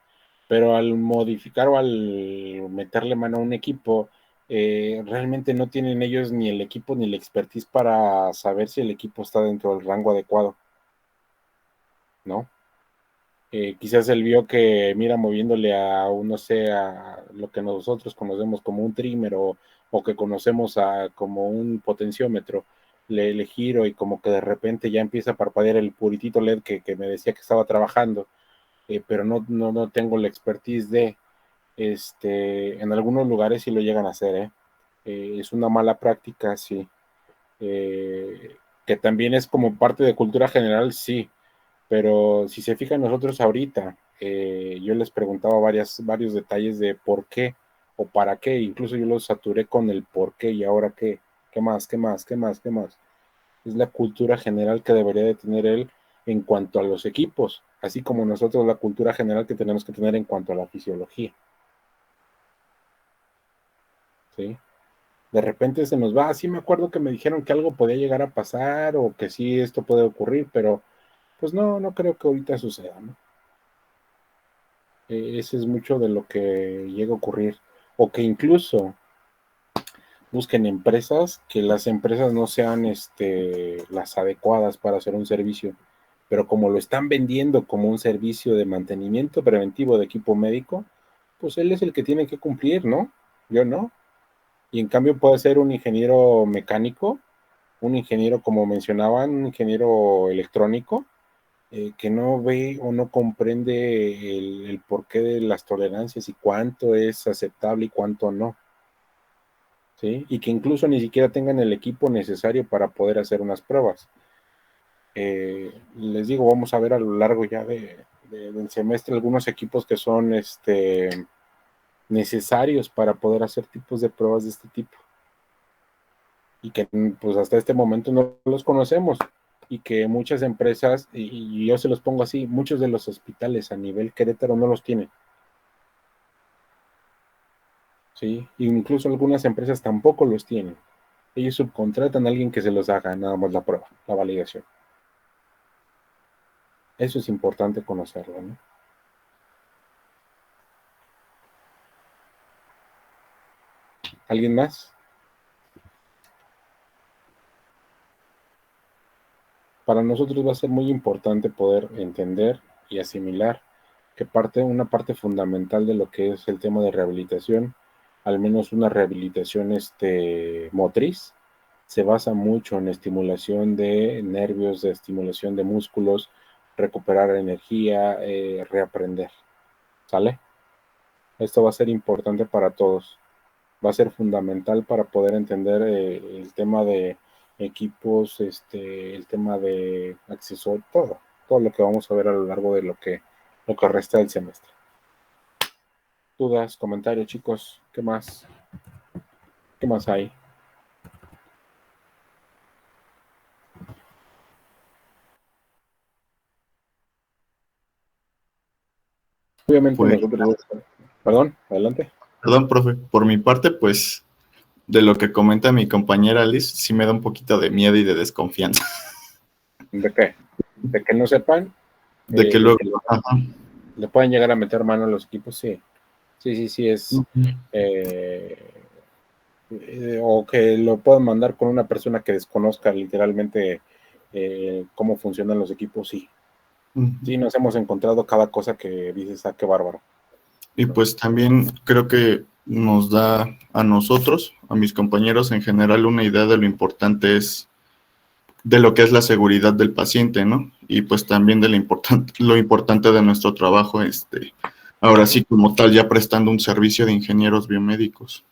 Pero al modificar o al meterle mano a un equipo, realmente no tienen ellos ni el equipo ni la expertise para saber si el equipo está dentro del rango adecuado, ¿no? Quizás él vio que, mira, moviéndole no sé, a lo que nosotros conocemos como un trimmer o que conocemos como un potenciómetro, le giro y como que de repente ya empieza a parpadear el puritito LED que me decía que estaba trabajando, pero no tengo la expertise en algunos lugares sí lo llegan a hacer, es una mala práctica, sí, que también es como parte de cultura general, sí, pero si se fijan nosotros ahorita, yo les preguntaba varios detalles de por qué o para qué, incluso yo los saturé con el por qué y ahora qué más. Es la cultura general que debería de tener él en cuanto a los equipos, así como nosotros la cultura general que tenemos que tener en cuanto a la fisiología. ¿Sí? De repente se nos va, sí me acuerdo que me dijeron que algo podía llegar a pasar o que sí esto puede ocurrir, pero pues no creo que ahorita suceda, ¿no? Ese es mucho de lo que llega a ocurrir. O que incluso busquen empresas, que las empresas no sean las adecuadas para hacer un servicio, pero como lo están vendiendo como un servicio de mantenimiento preventivo de equipo médico, pues él es el que tiene que cumplir, ¿no? Yo no. Y en cambio puede ser un ingeniero mecánico, un ingeniero, como mencionaban, un ingeniero electrónico, que no ve o no comprende el porqué de las tolerancias y cuánto es aceptable y cuánto no. ¿Sí? Y que incluso ni siquiera tengan el equipo necesario para poder hacer unas pruebas. Les digo, vamos a ver a lo largo ya del semestre algunos equipos que son necesarios para poder hacer tipos de pruebas de este tipo. Y que pues hasta este momento no los conocemos. Y que muchas empresas, y yo se los pongo así, muchos de los hospitales a nivel Querétaro no los tienen. ¿sí? Incluso algunas empresas tampoco los tienen. Ellos subcontratan a alguien que se los haga nada más la prueba, la validación. Eso es importante conocerlo, ¿no? ¿Alguien más? Para nosotros va a ser muy importante poder entender y asimilar que una parte fundamental de lo que es el tema de rehabilitación, al menos una rehabilitación motriz, se basa mucho en estimulación de nervios, de estimulación de músculos, recuperar energía, reaprender. ¿Sale? Esto va a ser importante para todos. Va a ser fundamental para poder entender el tema de equipos, el tema de accesorios, todo lo que vamos a ver a lo largo de lo que resta del semestre. ¿Dudas, comentarios, chicos? ¿Qué más? ¿Qué más hay? Obviamente Pues, nosotros... Perdón, adelante. Perdón, profe. Por mi parte, pues, de lo que comenta mi compañera Liz, sí me da un poquito de miedo y de desconfianza. ¿De qué? ¿De que no sepan? De que luego... le pueden llegar a meter mano a los equipos, sí. Sí, es... o que lo puedan mandar con una persona que desconozca literalmente cómo funcionan los equipos, sí. Sí, nos hemos encontrado cada cosa que dices, qué bárbaro. Y pues también creo que nos da a nosotros, a mis compañeros en general, una idea de lo importante es, de lo que es la seguridad del paciente, ¿no? Y pues también de lo importante de nuestro trabajo, ahora sí como tal, ya prestando un servicio de ingenieros biomédicos.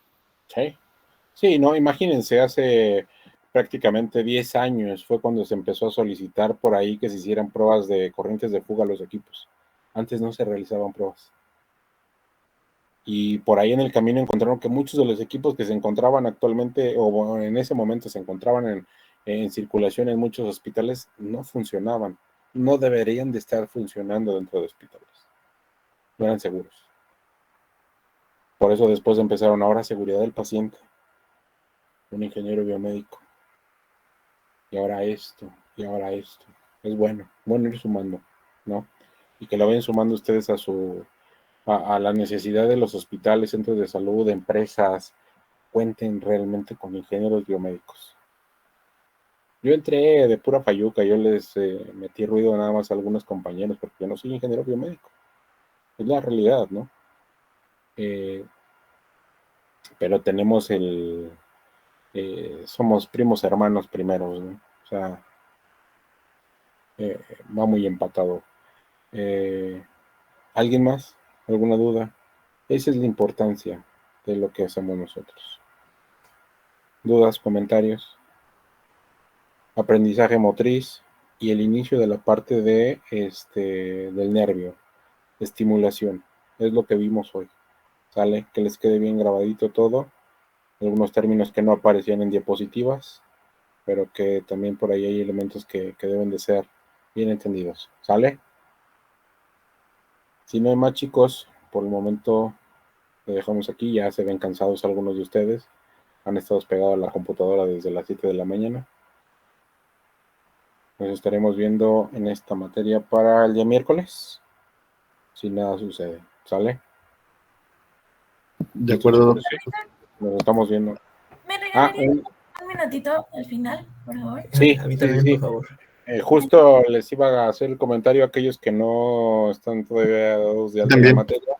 Sí, no, imagínense, hace prácticamente 10 años fue cuando se empezó a solicitar por ahí que se hicieran pruebas de corrientes de fuga a los equipos. Antes no se realizaban pruebas. Y por ahí en el camino encontraron que muchos de los equipos que se encontraban actualmente, o en ese momento se encontraban en circulación en muchos hospitales, no funcionaban. No deberían de estar funcionando dentro de hospitales. No eran seguros. Por eso después empezaron ahora seguridad del paciente. Un ingeniero biomédico. Y ahora esto, y ahora esto. Es bueno ir sumando, ¿no? Y que lo vayan sumando ustedes a la necesidad de los hospitales, centros de salud, empresas, cuenten realmente con ingenieros biomédicos. Yo entré de pura fayuca, yo les metí ruido nada más a algunos compañeros, porque yo no soy ingeniero biomédico. Es la realidad, ¿no? Pero tenemos somos primos hermanos primeros, ¿no? O sea, va muy empatado. ¿Alguien más? ¿Alguna duda? Esa es la importancia de lo que hacemos nosotros. ¿Dudas, comentarios? Aprendizaje motriz y el inicio de la parte del nervio, estimulación. Es lo que vimos hoy. ¿Sale? Que les quede bien grabadito todo. Algunos términos que no aparecían en diapositivas, pero que también por ahí hay elementos que deben de ser bien entendidos. ¿Sale? Si no hay más, chicos, por el momento lo dejamos aquí. Ya se ven cansados algunos de ustedes. Han estado pegados a la computadora desde las 7 de la mañana. Nos estaremos viendo en esta materia para el día miércoles. Si nada sucede. ¿Sale? De acuerdo. Nos estamos viendo. ¿Me regalaría un minutito al final, por favor? Sí, a mí también, sí. por favor. Justo les iba a hacer el comentario a aquellos que no están todavía dados de alta en la materia.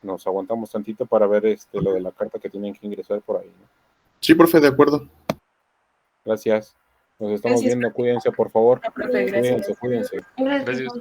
Nos aguantamos tantito para ver lo de la carta que tienen que ingresar por ahí, ¿no? Sí, profe, de acuerdo. Gracias. Nos estamos viendo. Cuídense, por favor. Profe, gracias. Cuídense. Gracias.